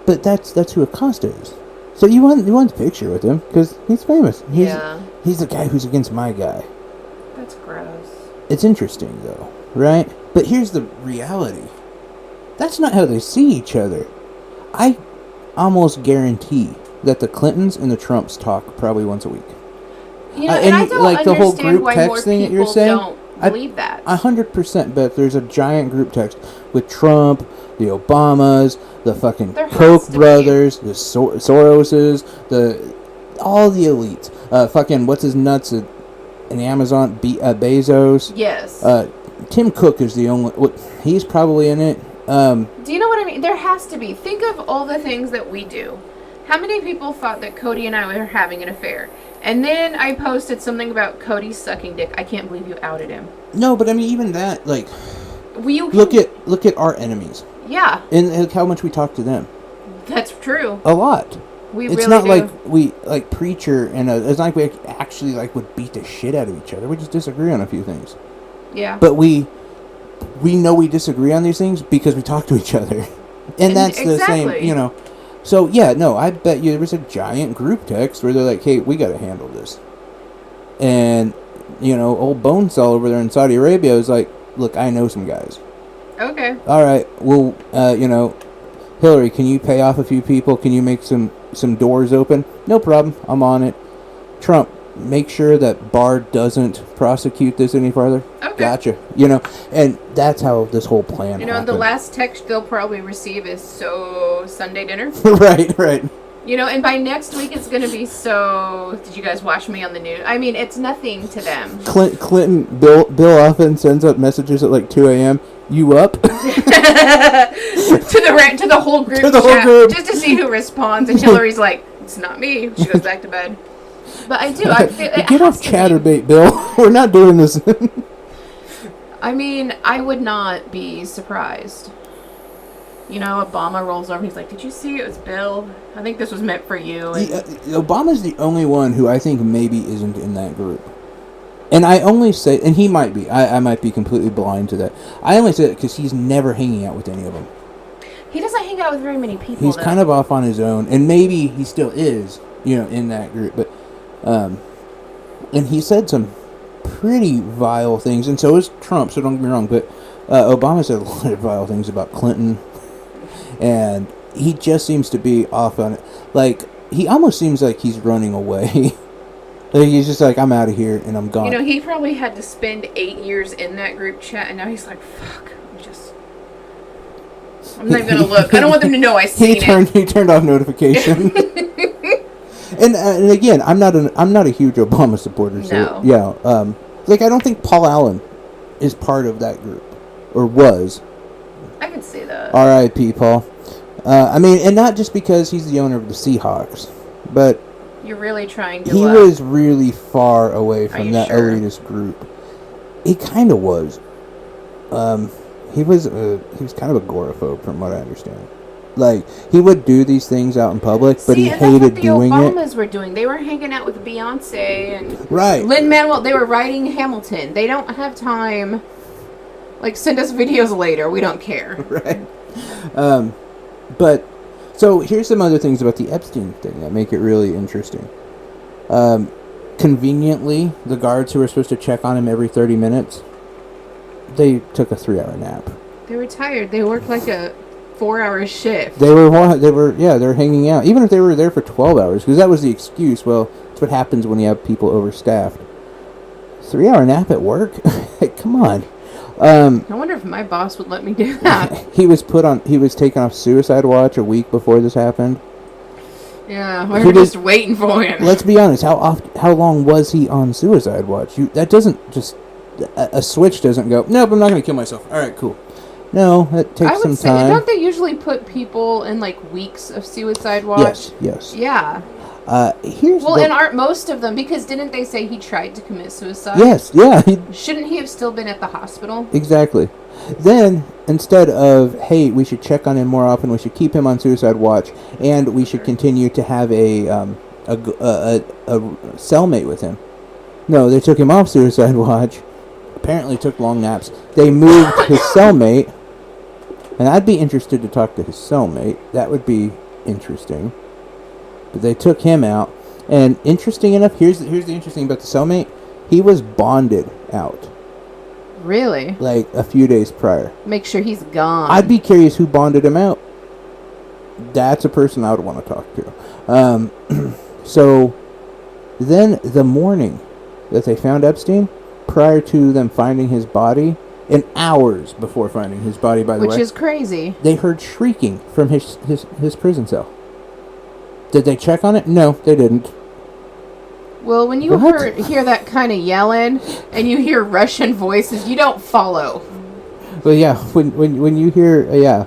But that's who Acosta is. So you want a picture with him because he's famous. He's the guy who's against my guy. That's gross. It's interesting though, right? But here's the reality. That's not how they see each other. I almost guarantee that the Clintons and the Trumps talk probably once a week. You know, and I don't like the whole understand group why text more thing that people you're saying, don't believe that. 100% bet there's a giant group text with Trump, the Obamas, the fucking There has Koch to be. brothers, the Soroses, all the elites. Fucking what's his nuts in the Amazon? Bezos. Yes. Tim Cook is the only. He's probably in it. Do you know what I mean? There has to be. Think of all the things that we do. How many people thought that Cody and I were having an affair? And then I posted something about Cody sucking dick. I can't believe you outed him. No, but I mean, even that, like, You look at our enemies Yeah, and look how much we talk to them. that's true. A lot. We It's really not do. like we like Preacher and it's not like we actually like would beat the shit out of each other. We just disagree on a few things. Yeah. But we know we disagree on these things because we talk to each other, and that's the same, exactly. you know. So yeah, no, I bet you there was a giant group text where they're like, "Hey, we got to handle this," and you know, old Bonesaw over there in Saudi Arabia is like, "Look, I know some guys. Okay. All right, well, you know, Hillary, can you pay off a few people? Can you make some doors open? No problem, I'm on it. Trump, make sure that Barr doesn't prosecute this any further. Okay. Gotcha. You know, and that's how this whole plan You know, happened. the last text they'll probably receive is so Sunday dinner. right. You know, and by next week it's going to be so. Did you guys watch me on the news? I mean, it's nothing to them. Clinton, Bill often sends up messages at like 2 a.m. You up? to the whole group To the whole chat, group. just to see who responds. And Hillary's like, "It's not me." She goes back to bed. But I do. I feel it Get has off to be. Chatterbait, Bill. We're not doing this. I mean, I would not be surprised. You know, Obama rolls over. He's like, "Did you see it was Bill? I think this was meant for you." And Obama's the only one who I think maybe isn't in that group. And I only say, and he might be. I might be completely blind to that. I only say it because he's never hanging out with any of them. he doesn't hang out with very many people. He's though. kind of off on his own, and maybe he still is, you know, in that group. But, and he said some pretty vile things, and so is Trump. So don't get me wrong, but Obama said a lot of vile things about Clinton, and he just seems to be off on it. Like he almost seems like he's running away. Like, he's just like, I'm out of here and I'm gone. You know, he probably had to spend 8 years in that group chat, and now he's like, "Fuck, I'm not even gonna look. I don't want them to know I seen it." He turned off notification. and again, I'm not a huge Obama supporter. So No. yeah, like I don't think Paul Allen is part of that group or was. I can see that. R.I.P. Paul. I mean, and not just because he's the owner of the Seahawks, but You're really trying to. he was really far away Are from you that sure? elitist group. He kind of was. He was kind of agoraphobe, from what I understand. Like he would do these things out in public, but he and hated that's what doing the it. Obamas were doing. They were hanging out with Beyonce and Right. Lin-Manuel. They were writing Hamilton. They don't have time. Like, send us videos later. We don't care. Right. But so here's some other things about the Epstein thing that make it really interesting. Conveniently, the guards who were supposed to check on him every 30 minutes, they took a 3-hour nap. They were tired. They worked like a 4-hour shift. They were hanging out, even if they were there for 12 hours, because that was the excuse. Well, that's what happens when you have people overstaffed. 3-hour nap at work? Come on. I wonder if my boss would let me do that. He was taken off suicide watch a week before this happened. Yeah, we were just waiting for him. Let's be honest. How long was he on suicide watch? That doesn't just a switch doesn't go. Nope, I'm not going to kill myself. All right, cool. No, that takes I would some say, time. don't they usually put people in like weeks of suicide watch? Yes. Yeah. Here's Well, the, and aren't most of them, because didn't they say he tried to commit suicide? yes, yeah, Shouldn't he have still been at the hospital? exactly. Then instead of hey, we should check on him more often, we should keep him on suicide watch, and we should continue to have a cellmate with him. No, they took him off suicide watch. Apparently, took long naps. They moved his cellmate, and I'd be interested to talk to his cellmate. That would be interesting. But they took him out, and interesting enough, here's the interesting about the cellmate. He was bonded out Really? like a few days prior. Make sure he's gone. I'd be curious who bonded him out. That's a person I would want to talk to. So then the morning that they found Epstein, prior to them finding his body, and hours before finding his body, by the way, Which is crazy. they heard shrieking from his prison cell. Did they check on it? No, they didn't. Well, when you What? hear that kind of yelling and you hear Russian voices, you don't follow. But yeah, when you hear yeah,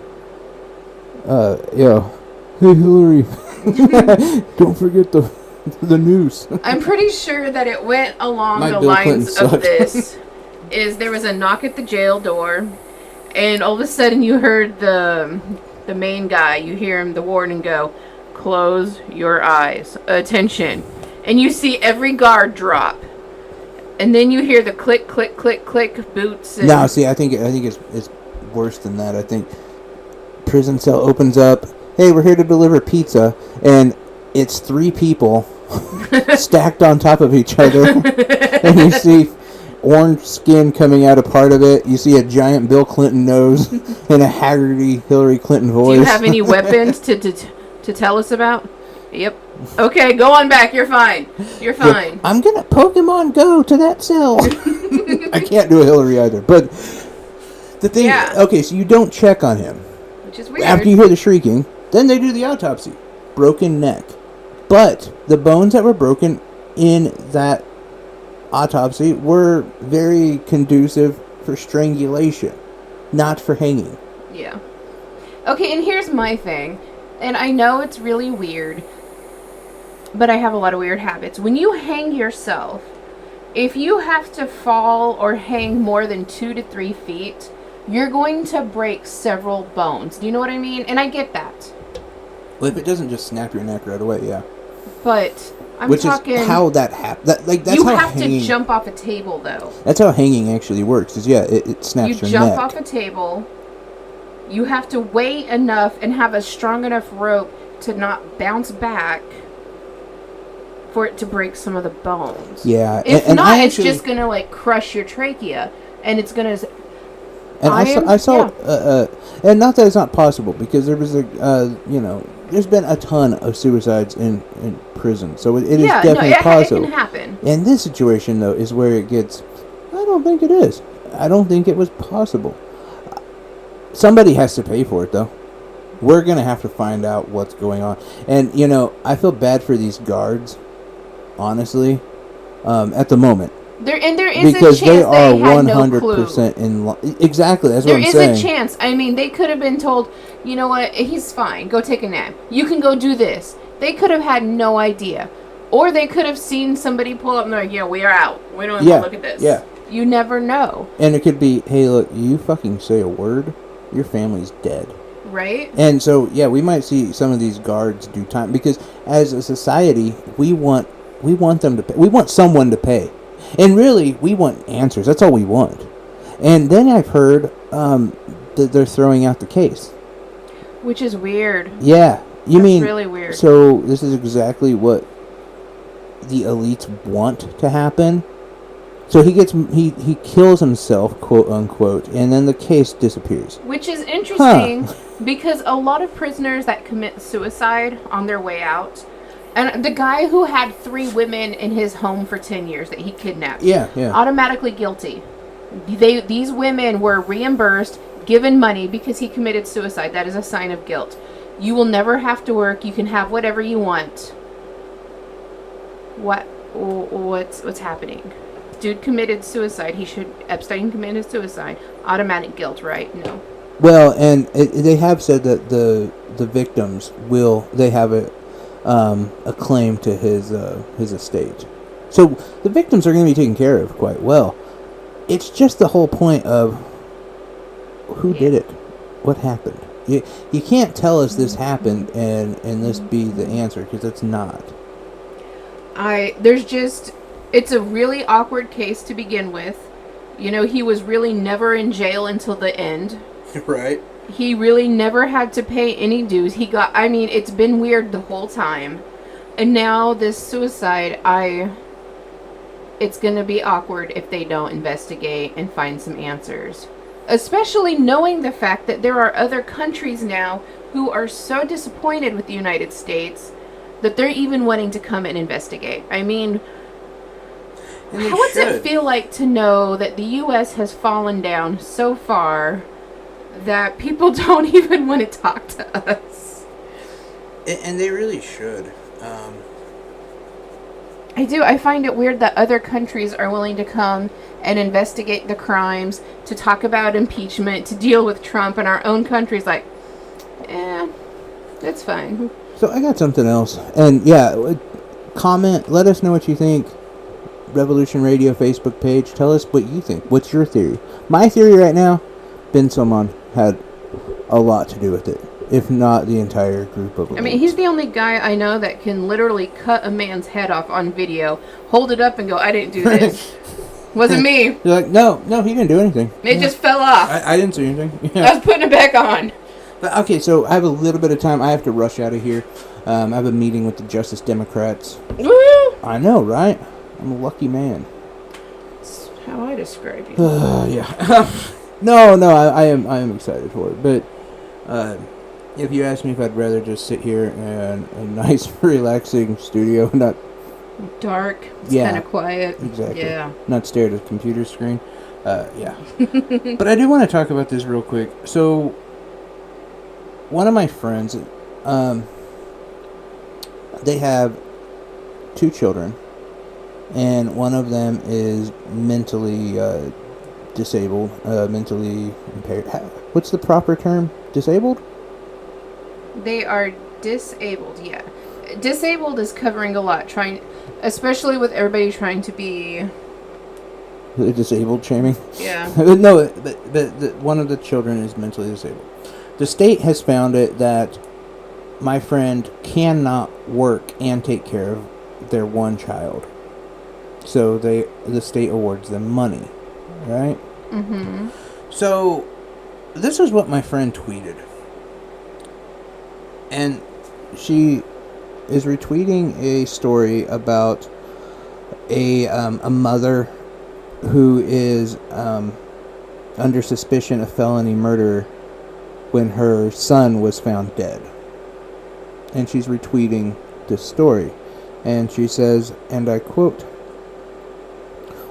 hey Hillary, don't forget the news. I'm pretty sure that it went along My the Bill lines Clinton of sucked. this. Is there was a knock at the jail door, and all of a sudden you heard the main guy. You hear him, the warden, go, "Close your eyes, attention," and you see every guard drop, and then you hear the click, click, click, click boots. And No, see, I think it's worse than that. I think prison cell opens up. Hey, we're here to deliver pizza, and it's 3 people stacked on top of each other, and you see orange skin coming out of part of it. You see a giant Bill Clinton nose and a Haggerty Hillary Clinton voice. Do you have any weapons to tell us about? Yep. Okay, go on back. You're fine. You're fine. I'm gonna Pokemon Go to that cell. I can't do a Hillary either, but the thing. Yeah. Okay, so you don't check on him Which is weird. after you hear the shrieking. Then they do the autopsy. Broken neck, but the bones that were broken in that autopsy were very conducive for strangulation, not for hanging. Yeah. Okay, and here's my thing. And I know it's really weird, but I have a lot of weird habits. When you hang yourself, if you have to fall or hang more than 2 to 3 feet, you're going to break several bones. Do you know what I mean? And I get that. Well, if it doesn't just snap your neck right away, yeah. But I'm Which talking... is how that happens. That's you how have hanging, to jump off a table, though. That's how hanging actually works. Is it snaps You your jump neck. off a table. You have to weigh enough and have a strong enough rope to not bounce back for it to break some of the bones. Yeah, If and not, I it's actually, just gonna like crush your trachea, and it's gonna. and I saw, yeah. and not that it's not possible, because there was a there's been a ton of suicides in prison, so it is Yeah, definitely no, it possible. can happen. And this situation though is where it gets. I don't think it is. I don't think it was possible. Somebody has to pay for it though. We're gonna have to find out what's going on, and I feel bad for these guards, honestly, at the moment. There is Because a chance they are had no 100% in exactly. That's what There I'm is saying. a chance. I mean, they could have been told, you know what, he's fine. Go take a nap. You can go do this. They could have had no idea. Or they could have seen somebody pull up and they're like, yeah, we are out. We don't even want to look at this. Yeah. You never know. And it could be, hey, look, you fucking say a word, your family's dead. Right? And so, yeah, we might see some of these guards do time, because as a society, we want them to pay. We want someone to pay. And really, we want answers. That's all we want. And then I've heard that they're throwing out the case. Which is weird. Yeah. You That's mean really weird. So this is exactly what the elites want to happen. So he kills himself, quote unquote, and then the case disappears. Which is interesting because a lot of prisoners that commit suicide on their way out, and the guy who had 3 women in his home for 10 years that he kidnapped, Yeah. automatically guilty. These women were reimbursed, given money because he committed suicide. That is a sign of guilt. You will never have to work. You can have whatever you want. What's happening? Dude committed suicide. Epstein committed suicide. Automatic guilt, right? No. Well, and they have said that the victims they have a claim to his estate. So the victims are going to be taken care of quite well. It's just the whole point of who did it, what happened. You can't tell us this happened and this be the answer, because it's not. It's a really awkward case to begin with. He was really never in jail until the end. Right. He really never had to pay any dues. It's been weird the whole time. And now this suicide, it's going to be awkward if they don't investigate and find some answers. Especially knowing the fact that there are other countries now who are so disappointed with the United States that they're even wanting to come and investigate. I mean, what's it feel like to know that the U.S. has fallen down so far that people don't even want to talk to us? And they really should. I do. I find it weird that other countries are willing to come and investigate the crimes, to talk about impeachment, to deal with Trump, and our own country's like, that's fine. So I got something else. And yeah, comment, let us know what you think. Revolution Radio Facebook page. Tell us what you think. What's your theory? My theory right now, Ben Salman had a lot to do with it, if not the entire group of elites. I mean, he's the only guy I know that can literally cut a man's head off on video, hold it up and go, I didn't do this. Wasn't me. You're like, no, he didn't do anything. It just fell off. I didn't see anything. Yeah. I was putting it back on. But, okay, so I have a little bit of time. I have to rush out of here. I have a meeting with the Justice Democrats. Woo! I know, right? I'm a lucky man. That's how I describe you. Yeah. No, I am excited for it. But if you ask me if I'd rather just sit here in a nice, relaxing studio, not dark, kind of quiet. Exactly. Yeah. Not stare at a computer screen. Yeah. But I do want to talk about this real quick. So, one of my friends, they have 2 children, and one of them is mentally disabled, mentally impaired. What's the proper term? Disabled? They are disabled, yeah. Disabled is covering a lot, especially with everybody trying to be disabled shaming. Yeah. No, but one of the children is mentally disabled. The state has found it that my friend cannot work and take care of their one child, so the state awards them money, right? Mm-hmm. So this is what my friend tweeted, and she is retweeting a story about a mother who is under suspicion of felony murder when her son was found dead. And she's retweeting this story. And she says, and I quote,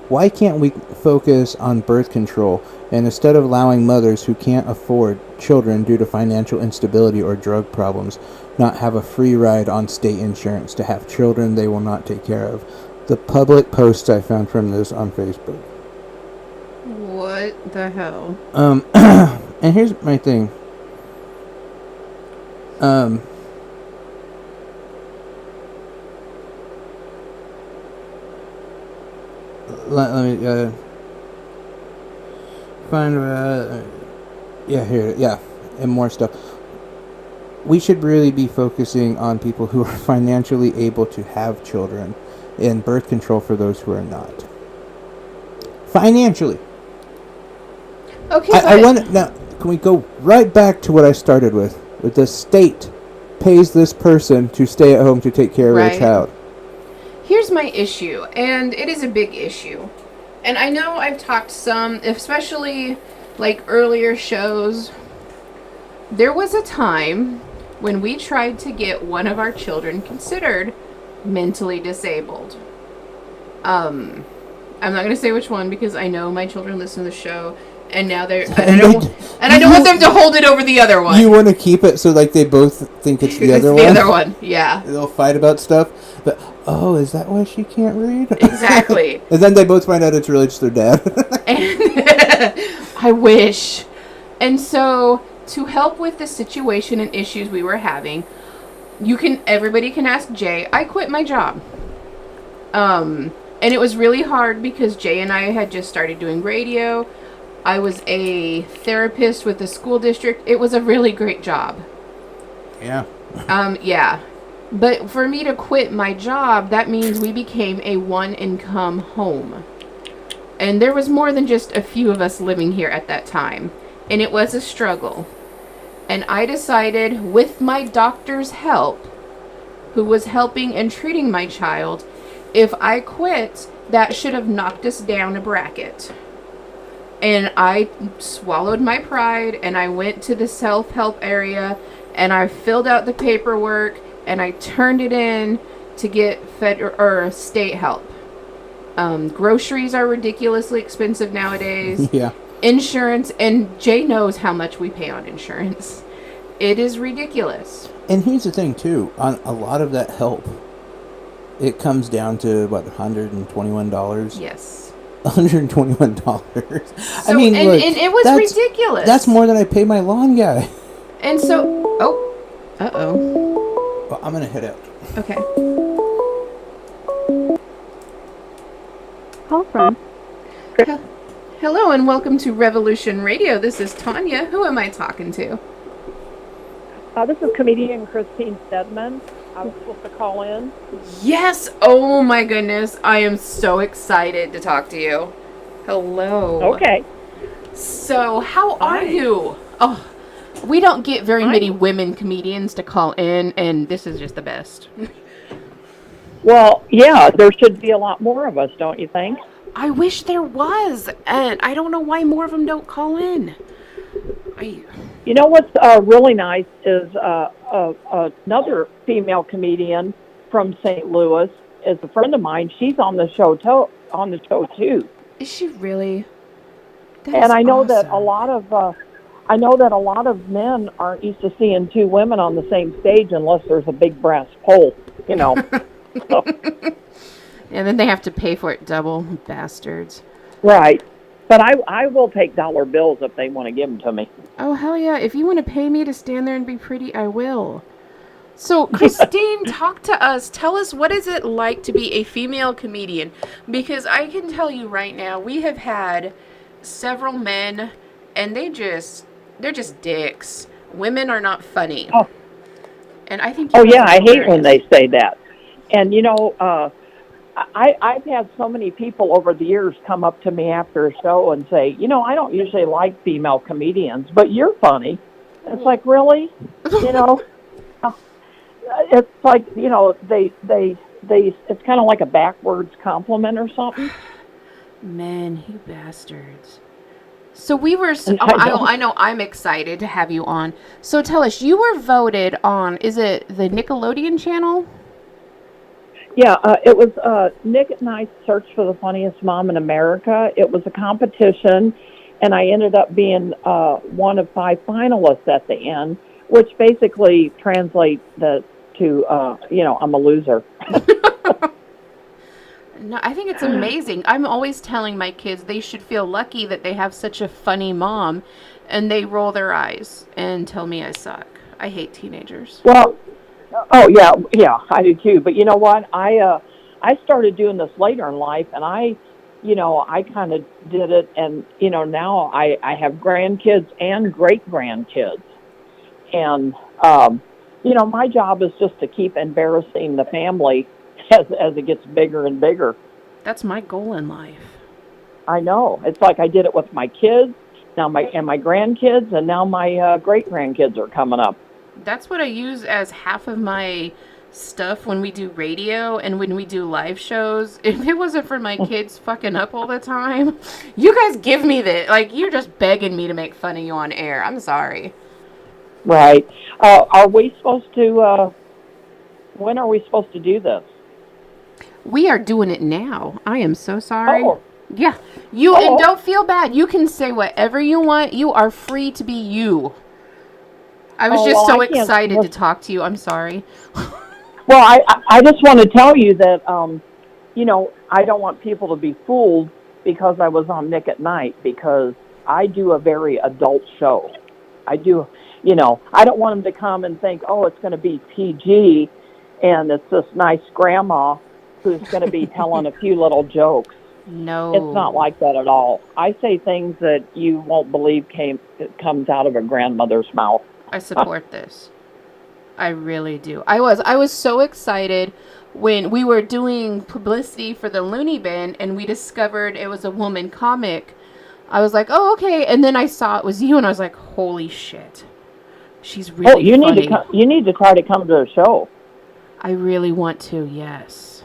"Why can't we focus on birth control and instead of allowing mothers who can't afford children due to financial instability or drug problems not have a free ride on state insurance to have children they will not take care of?" The public posts I found from this on Facebook. What the hell? And here's my thing. Let me find and more stuff. We should really be focusing on people who are financially able to have children and birth control for those who are not. Financially. Okay. I want now. Can we go right back to what I started with? With the state pays this person to stay at home to take care of their child. Here's my issue, and it is a big issue. And I know I've talked some, especially like earlier shows. There was a time when we tried to get one of our children considered mentally disabled. I'm not going to say which one because I know my children listen to the show, and now they're I don't want them to hold it over the other one. You want to keep it so like they both think it's the other one. The other one, yeah. They'll fight about stuff, but is that why she can't read? Exactly. And then they both find out it's really just their dad. I wish. And so, to help with the situation and issues we were having, everybody can ask Jay. I quit my job. And it was really hard because Jay and I had just started doing radio. I was a therapist with the school district. It was a really great job. Yeah. Yeah. But for me to quit my job, that means we became a one-income home. And there was more than just a few of us living here at that time. And it was a struggle. And I decided, with my doctor's help, who was helping and treating my child, if I quit, that should have knocked us down a bracket. And I swallowed my pride and I went to the self-help area and I filled out the paperwork and I turned it in to get federal or state help. Groceries are ridiculously expensive nowadays. Yeah. Insurance, and Jay knows how much we pay on insurance. It is ridiculous. And here's the thing too, on a lot of that help, it comes down to what, $121? Yes. $121. So, I mean, look, and it was ridiculous. That's more than I pay my lawn guy. And so, Well, I'm gonna head out. Okay. Call from. Hello and welcome to Revolution Radio. This is Tanya. Who am I talking to? This is comedian Christine Stedman. I was supposed to call in. Yes. Oh my goodness. I am so excited to talk to you. Hello. Okay. So, how are Hi. you? Oh, we don't get very many women comedians to call in, and this is just the best. Well, yeah, there should be a lot more of us, don't you think? I wish there was, and I don't know why more of them don't call in. You know what's really nice is another female comedian from St. Louis is a friend of mine. She's on the show too. Is she really? That And is I know that awesome. a lot of men aren't used to seeing two women on the same stage unless there's a big brass pole, you know. So, And then they have to pay for it double, bastards. right. But I will take dollar bills if they want to give them to me. Oh, hell yeah. If you want to pay me to stand there and be pretty, I will. So, Christine, talk to us. Tell us, what is it like to be a female comedian? Because I can tell you right now, we have had several men, and they're just dicks. Women are not funny. Oh. And I think... Oh, yeah, I hate when they say that. And, you know, I've had so many people over the years come up to me after a show and say, you know, I don't usually like female comedians, but you're funny. It's like, really? You know? It's like, you know, they it's kind of like a backwards compliment or something. Men, you bastards. So we were... I know I'm excited to have you on. So tell us, you were voted on, is it the Nickelodeon channel? Yeah, it was Nick at Night's Search for the Funniest Mom in America. It was a competition, and I ended up being one of 5 finalists at the end, which basically translates to, you know, I'm a loser. No, I think it's amazing. I'm always telling my kids they should feel lucky that they have such a funny mom, and they roll their eyes and tell me I suck. I hate teenagers. Well, oh yeah, I do too. But you know what? I started doing this later in life, and I kind of did it, and you know, now I have grandkids and great grandkids, and you know, my job is just to keep embarrassing the family as it gets bigger and bigger. That's my goal in life. I know. It's like I did it with my kids, now my grandkids, and now my great grandkids are coming up. That's what I use as half of my stuff when we do radio and when we do live shows. If it wasn't for my kids fucking up all the time, you guys give me that. Like, you're just begging me to make fun of you on air. I'm sorry. Right. Are we supposed to, when are we supposed to do this? We are doing it now. I am so sorry. Oh. Yeah. And don't feel bad. You can say whatever you want. You are free to be you. I was just so excited to talk to you. I'm sorry. Well, I just want to tell you that, you know, I don't want people to be fooled because I was on Nick at Night, because I do a very adult show. I do, you know, I don't want them to come and think, oh, it's going to be PG and it's this nice grandma who's going to be telling a few little jokes. No. It's not like that at all. I say things that you won't believe comes out of a grandmother's mouth. I support this. I really do. I was so excited when we were doing publicity for the Looney Bin and we discovered it was a woman comic. I was like, oh, okay. And then I saw it was you and I was like, holy shit. She's really funny. You need to try to come to a show. I really want to, yes.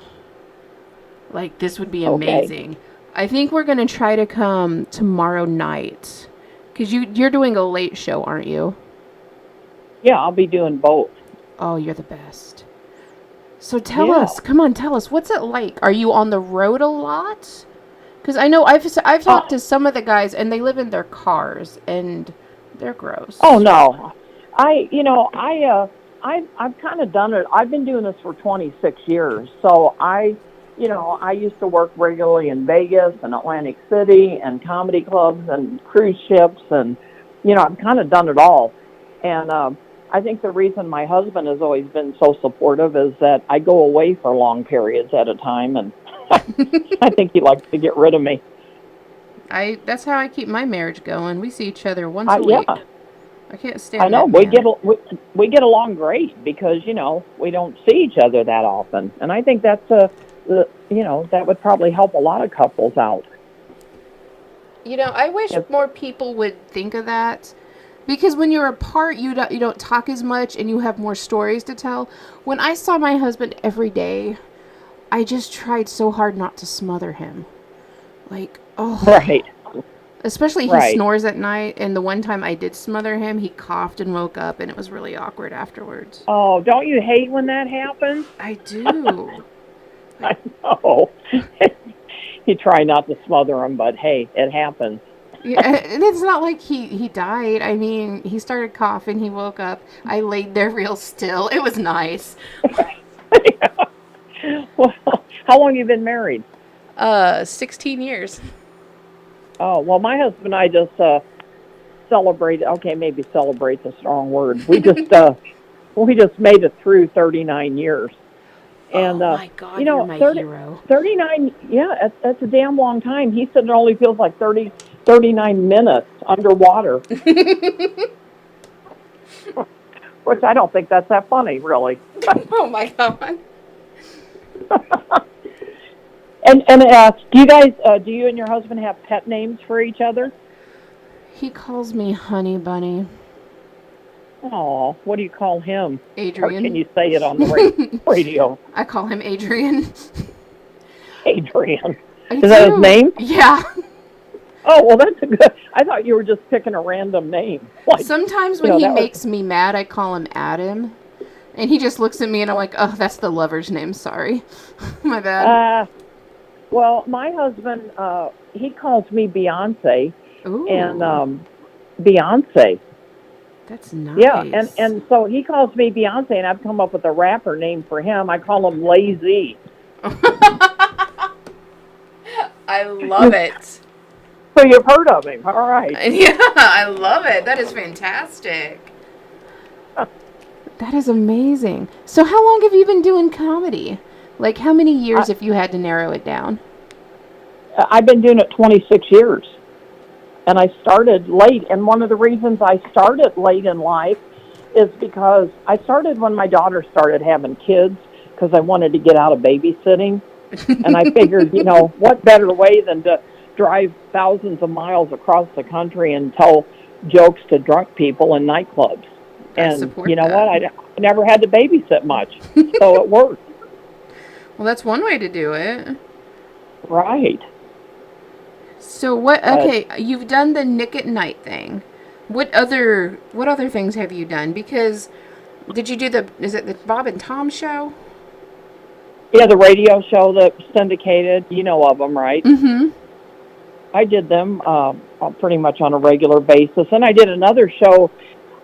Like, this would be amazing. I think we're going to try to come tomorrow night. Because you're doing a late show, aren't you? Yeah, I'll be doing both. Oh, you're the best. So tell us, come on, tell us, what's it like? Are you on the road a lot? Because I know I've talked to some of the guys, and they live in their cars, and they're gross. Oh no, I've kind of done it. I've been doing this for 26 years, so I used to work regularly in Vegas and Atlantic City and comedy clubs and cruise ships, and I've kind of done it all. And I think the reason my husband has always been so supportive is that I go away for long periods at a time, and I think he likes to get rid of me. That's how I keep my marriage going. We see each other once a week. Yeah. I can't stand. I know that we get along great because we don't see each other that often, and I think that's that would probably help a lot of couples out. I wish more people would think of that. Because when you're apart, you don't talk as much and you have more stories to tell. When I saw my husband every day, I just tried so hard not to smother him. Right. Especially he snores at night, and the one time I did smother him, he coughed and woke up, and it was really awkward afterwards. Oh, don't you hate when that happens? I do. I know. You try not to smother him, but hey, it happens. Yeah, and it's not like he died. I mean, he started coughing, he woke up. I laid there real still. It was nice. Yeah. Well, how long have you been married? 16 years. Oh, well, my husband and I just celebrated. Okay, maybe celebrate's a strong word. We just made it through 39 years. And, oh my God, you're my hero. 39, yeah, that's a damn long time. He said it only feels like 39 minutes underwater. Which I don't think that's that funny, really. Oh my God. And do you and your husband have pet names for each other? He calls me Honey Bunny. Oh, what do you call him? Adrian. Or can you say it on the radio? I call him Adrian. Adrian. Is that his name? Yeah. Oh, well, that's a good. I thought you were just picking a random name. Sometimes when he makes me mad, I call him Adam. And he just looks at me and I'm like, oh, that's the lover's name. Sorry. My bad. Well, my husband, he calls me Beyonce. Ooh. And Beyonce. That's nice. Yeah, and so he calls me Beyonce, and I've come up with a rapper name for him. I call him Lazy. I love it. So you've heard of him. All right. Yeah, I love it. That is fantastic. That is amazing. So how long have you been doing comedy? Like, how many years if you had to narrow it down? I've been doing it 26 years. And I started late. And one of the reasons I started late in life is because I started when my daughter started having kids because I wanted to get out of babysitting. And I figured, what better way than to drive thousands of miles across the country and tell jokes to drunk people in nightclubs. And you know what? I never had to babysit much, so it worked. Well, that's one way to do it. Right. So what? Okay, you've done the Nick at Night thing. What other things have you done? Because did you do is it the Bob and Tom show? Yeah, the radio show that syndicated. You know of them, right? Mm-hmm. I did them pretty much on a regular basis, and I did another show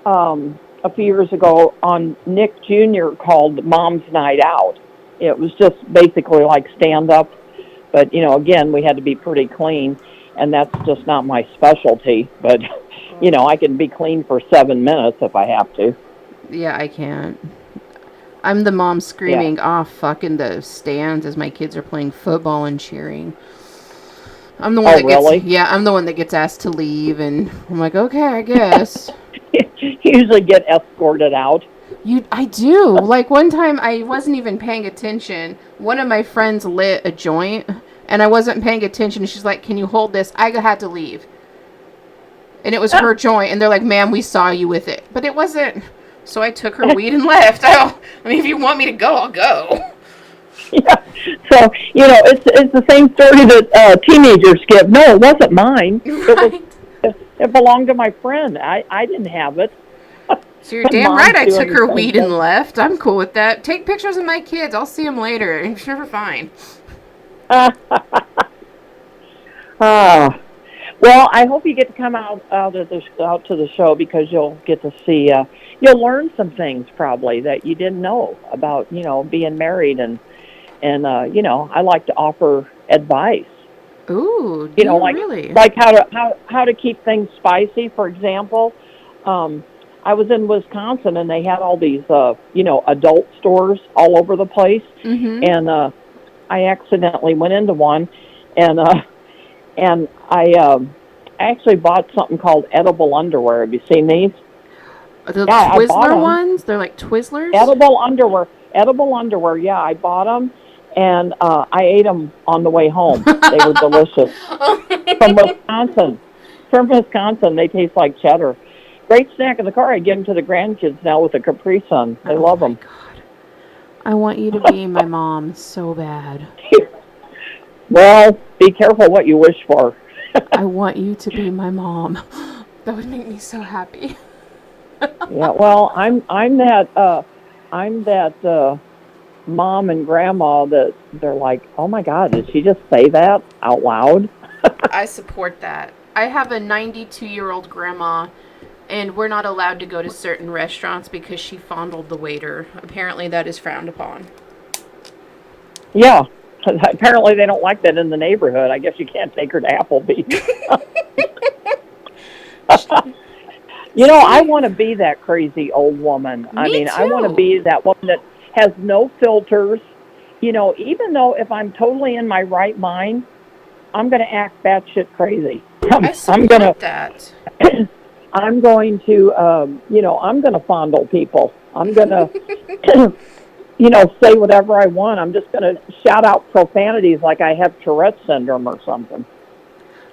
a few years ago on Nick Jr. called Mom's Night Out. It was just basically like stand-up, but, again, we had to be pretty clean, and that's just not my specialty. But, I can be clean for 7 minutes if I have to. Yeah, I can't. I'm the mom screaming off fucking the stands as my kids are playing football and cheering. I'm the one I'm the one that gets asked to leave, and I'm like, okay, I guess. You usually get escorted out. I do. Like, one time I wasn't even paying attention. One of my friends lit a joint, and I wasn't paying attention. She's like, can you hold this? I had to leave. And it was her joint, and they're like, ma'am, we saw you with it. But it wasn't. So I took her weed and left. I mean, if you want me to go, I'll go. Yeah. So, it's the same story that teenagers give. No, it wasn't mine. Right. It belonged to my friend. I didn't have it. So you're damn Mom's right I doing took the her same weed thing. and left. I'm cool with that. Take pictures of my kids. I'll see them later. It's never fine. Well, I hope you get to come out to the show because you'll get to see. You'll learn some things probably that you didn't know about. Being married and I like to offer advice. Ooh, do you Like really? how to keep things spicy. For example, I was in Wisconsin and they had all these adult stores all over the place, Mm-hmm. and I accidentally went into one, and I actually bought something called edible underwear. Have you seen these? The Yeah, I bought Twizzler 'em. ones? They're like Twizzlers? Edible underwear. Edible underwear. Yeah, I bought them, and I ate them on the way home. They were delicious. From Wisconsin. From Wisconsin, they taste like cheddar. Great snack in the car. I give them to the grandkids now with a Capri Sun. They love them. God. I want you to be my mom so bad. Well, be careful what you wish for. I want you to be my mom. That would make me so happy. Yeah, well, I'm that mom and grandma that they're like, oh my God, did she just say that out loud? I support that. I have a 92-year-old grandma, and we're not allowed to go to certain restaurants because she fondled the waiter. Apparently that is frowned upon. Yeah, apparently they don't like that in the neighborhood. I guess you can't take her to Applebee's. I want to be that crazy old woman. Me I want to too. be that woman that has no filters. Even though if I'm totally in my right mind, I'm going to act batshit crazy. I support that. I'm going to, I'm going to fondle people. I'm going to, say whatever I want. I'm just going to shout out profanities like I have Tourette's syndrome or something.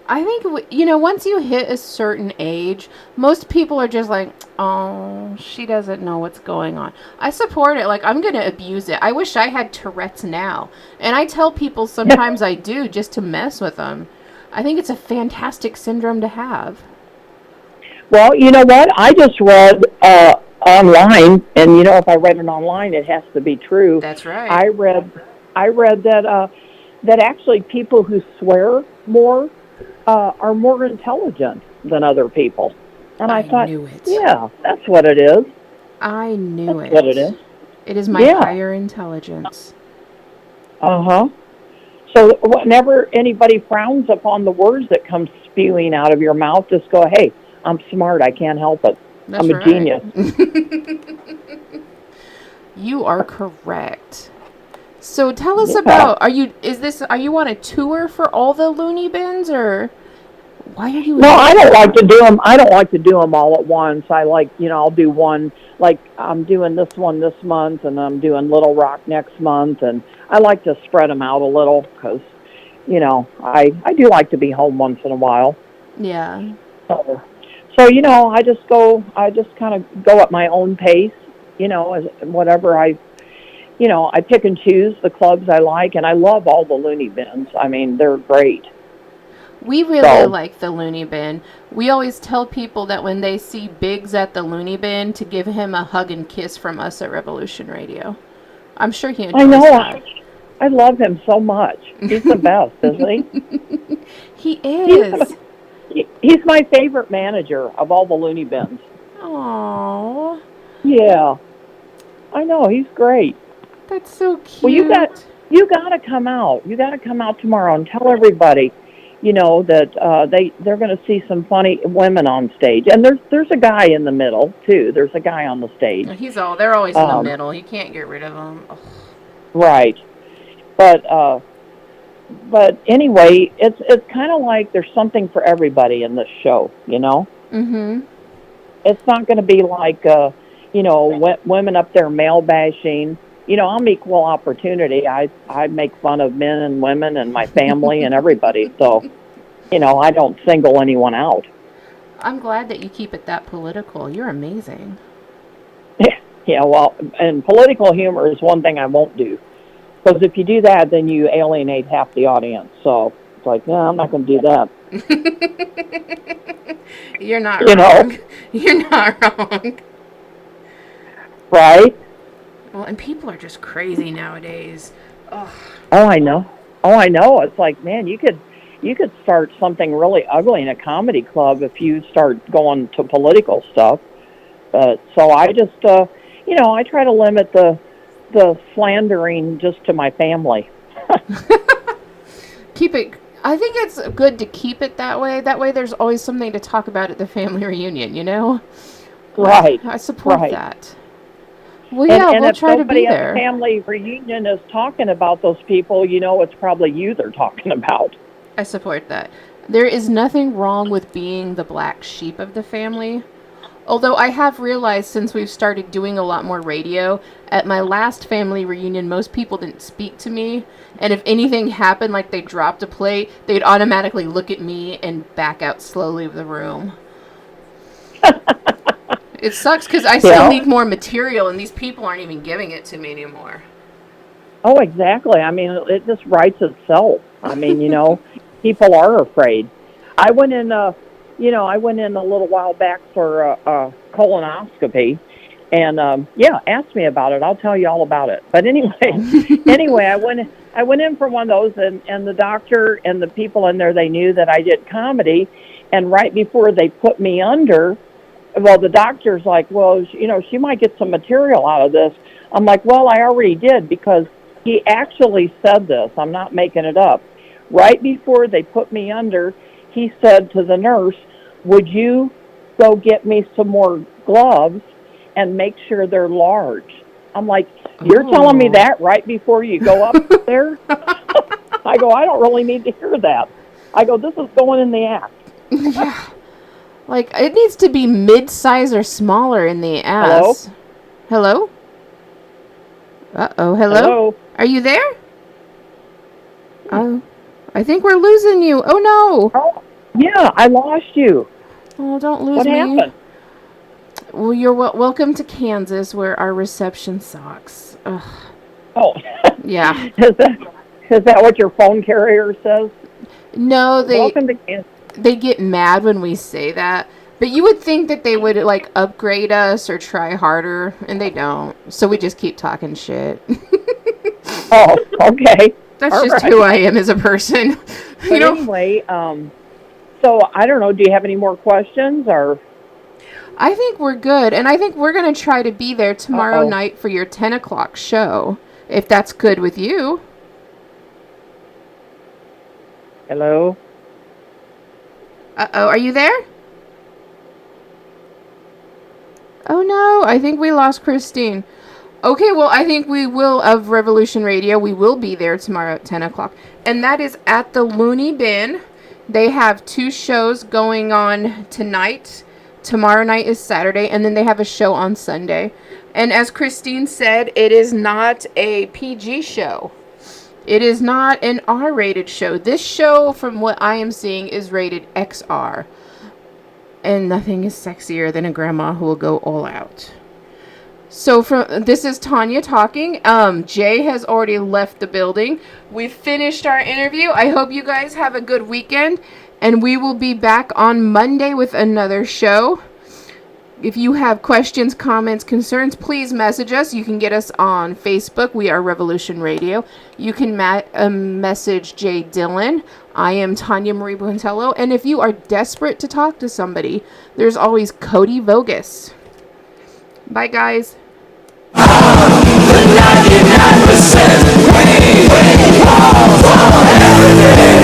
I think, once you hit a certain age, most people are just like, oh, she doesn't know what's going on. I support it. Like, I'm going to abuse it. I wish I had Tourette's now. And I tell people sometimes I do just to mess with them. I think it's a fantastic syndrome to have. Well, you know what? I just read online, and if I read it online, it has to be true. That's right. I read that actually people who swear more are more intelligent than other people. And I thought, knew it. yeah, that's what it is. I knew That's it. what it is. It is my higher intelligence. Uh-huh. So whenever anybody frowns upon the words that come spewing out of your mouth, just go, hey, I'm smart. I can't help it. That's I'm a genius. You are correct. So tell us about, are you on a tour for all the loony bins, or why are you? No, I don't like to do them. I don't like to do them all at once. I like, I'll do one, like I'm doing this one this month, and I'm doing Little Rock next month, and I like to spread them out a little because, I do like to be home once in a while. Yeah. So I just kind of go at my own pace, as whatever I pick and choose the clubs I like, and I love all the loony bins. I mean, they're great. We really like the loony bin. We always tell people that when they see Biggs at the loony bin to give him a hug and kiss from us at Revolution Radio. I'm sure he enjoys that. I love him so much. He's the best, isn't he? He is. He's my favorite manager of all the loony bins. Aww. Yeah. I know, he's great. That's so cute. Well, you got to come out. You got to come out tomorrow and tell everybody, that they're going to see some funny women on stage. And there's a guy in the middle too. There's a guy on the stage. They're always in the middle. You can't get rid of them. Ugh. Right. But anyway, it's kind of like there's something for everybody in this show, Mhm. It's not going to be like women up there male bashing. I'm equal opportunity. I make fun of men and women and my family and everybody. So, I don't single anyone out. I'm glad that you keep it that political. You're amazing. Yeah, well, and political humor is one thing I won't do. Because if you do that, then you alienate half the audience. So it's like, no, I'm not going to do that. You're not You know. wrong. You're not wrong. Right? Well, and people are just crazy nowadays. Ugh. Oh, I know. Oh, I know. It's like, man, you could start something really ugly in a comedy club if you start going to political stuff. So I just, I try to limit the slandering just to my family. Keep it. I think it's good to keep it that way. That way, there's always something to talk about at the family reunion. You know. Right. I support Right. that. Well, yeah, and we'll if try to be somebody at there. the family reunion is talking about those people, it's probably you they're talking about. I support that. There is nothing wrong with being the black sheep of the family. Although I have realized since we've started doing a lot more radio, at my last family reunion, most people didn't speak to me. And if anything happened, like they dropped a plate, they'd automatically look at me and back out slowly of the room. It sucks because I still need more material, and these people aren't even giving it to me anymore. Oh, exactly. I mean, it just writes itself. I mean, people are afraid. I went in a little while back for a colonoscopy, and ask me about it. I'll tell you all about it. But anyway, I went in for one of those, and the doctor and the people in there, they knew that I did comedy, and right before they put me under, well, the doctor's like, well, she might get some material out of this. I'm like, well, I already did, because he actually said this. I'm not making it up. Right before they put me under, he said to the nurse, would you go get me some more gloves and make sure they're large? I'm like, you're telling me that right before you go up there? I go, I don't really need to hear that. I go, this is going in the act. Yeah. Like, it needs to be mid-size or smaller in the ass. Hello? Uh-oh, hello? Hello? Are you there? Oh, I think we're losing you. Oh, no. Oh, yeah, I lost you. Oh, don't lose What me. happened? Well, you're welcome to Kansas, where our reception sucks. Ugh. Oh. Yeah. Is that what your phone carrier says? No, Welcome to Kansas. they get mad when we say that. But you would think that they would, like, upgrade us or try harder, and they don't. So we just keep talking shit. Oh, okay. That's All just right. who I am as a person. But anyway, so I don't know, do you have any more questions, or? I think we're good, and I think we're going to try to be there tomorrow Uh-oh. night for your 10 o'clock show, if that's good with you. Hello? Uh-oh, are you there? Oh no, I think we lost Christine. Okay, well, I think we will, of Revolution Radio, we will be there tomorrow at 10 o'clock. And that is at the Looney Bin. They have 2 shows going on tonight. Tomorrow night is Saturday, and then they have a show on Sunday. And as Christine said, it is not a PG show. It is not an R-rated show. This show, from what I am seeing, is rated XR. And nothing is sexier than a grandma who will go all out. So this is Tanya talking. Jay has already left the building. We've finished our interview. I hope you guys have a good weekend. And we will be back on Monday with another show. If you have questions, comments, concerns, please message us. You can get us on Facebook. We are Revolution Radio. You can message Jay Dillon. I am Tanya Marie Buentello. And if you are desperate to talk to somebody, there's always Cody Vogus. Bye, guys. 99% way, way, every day.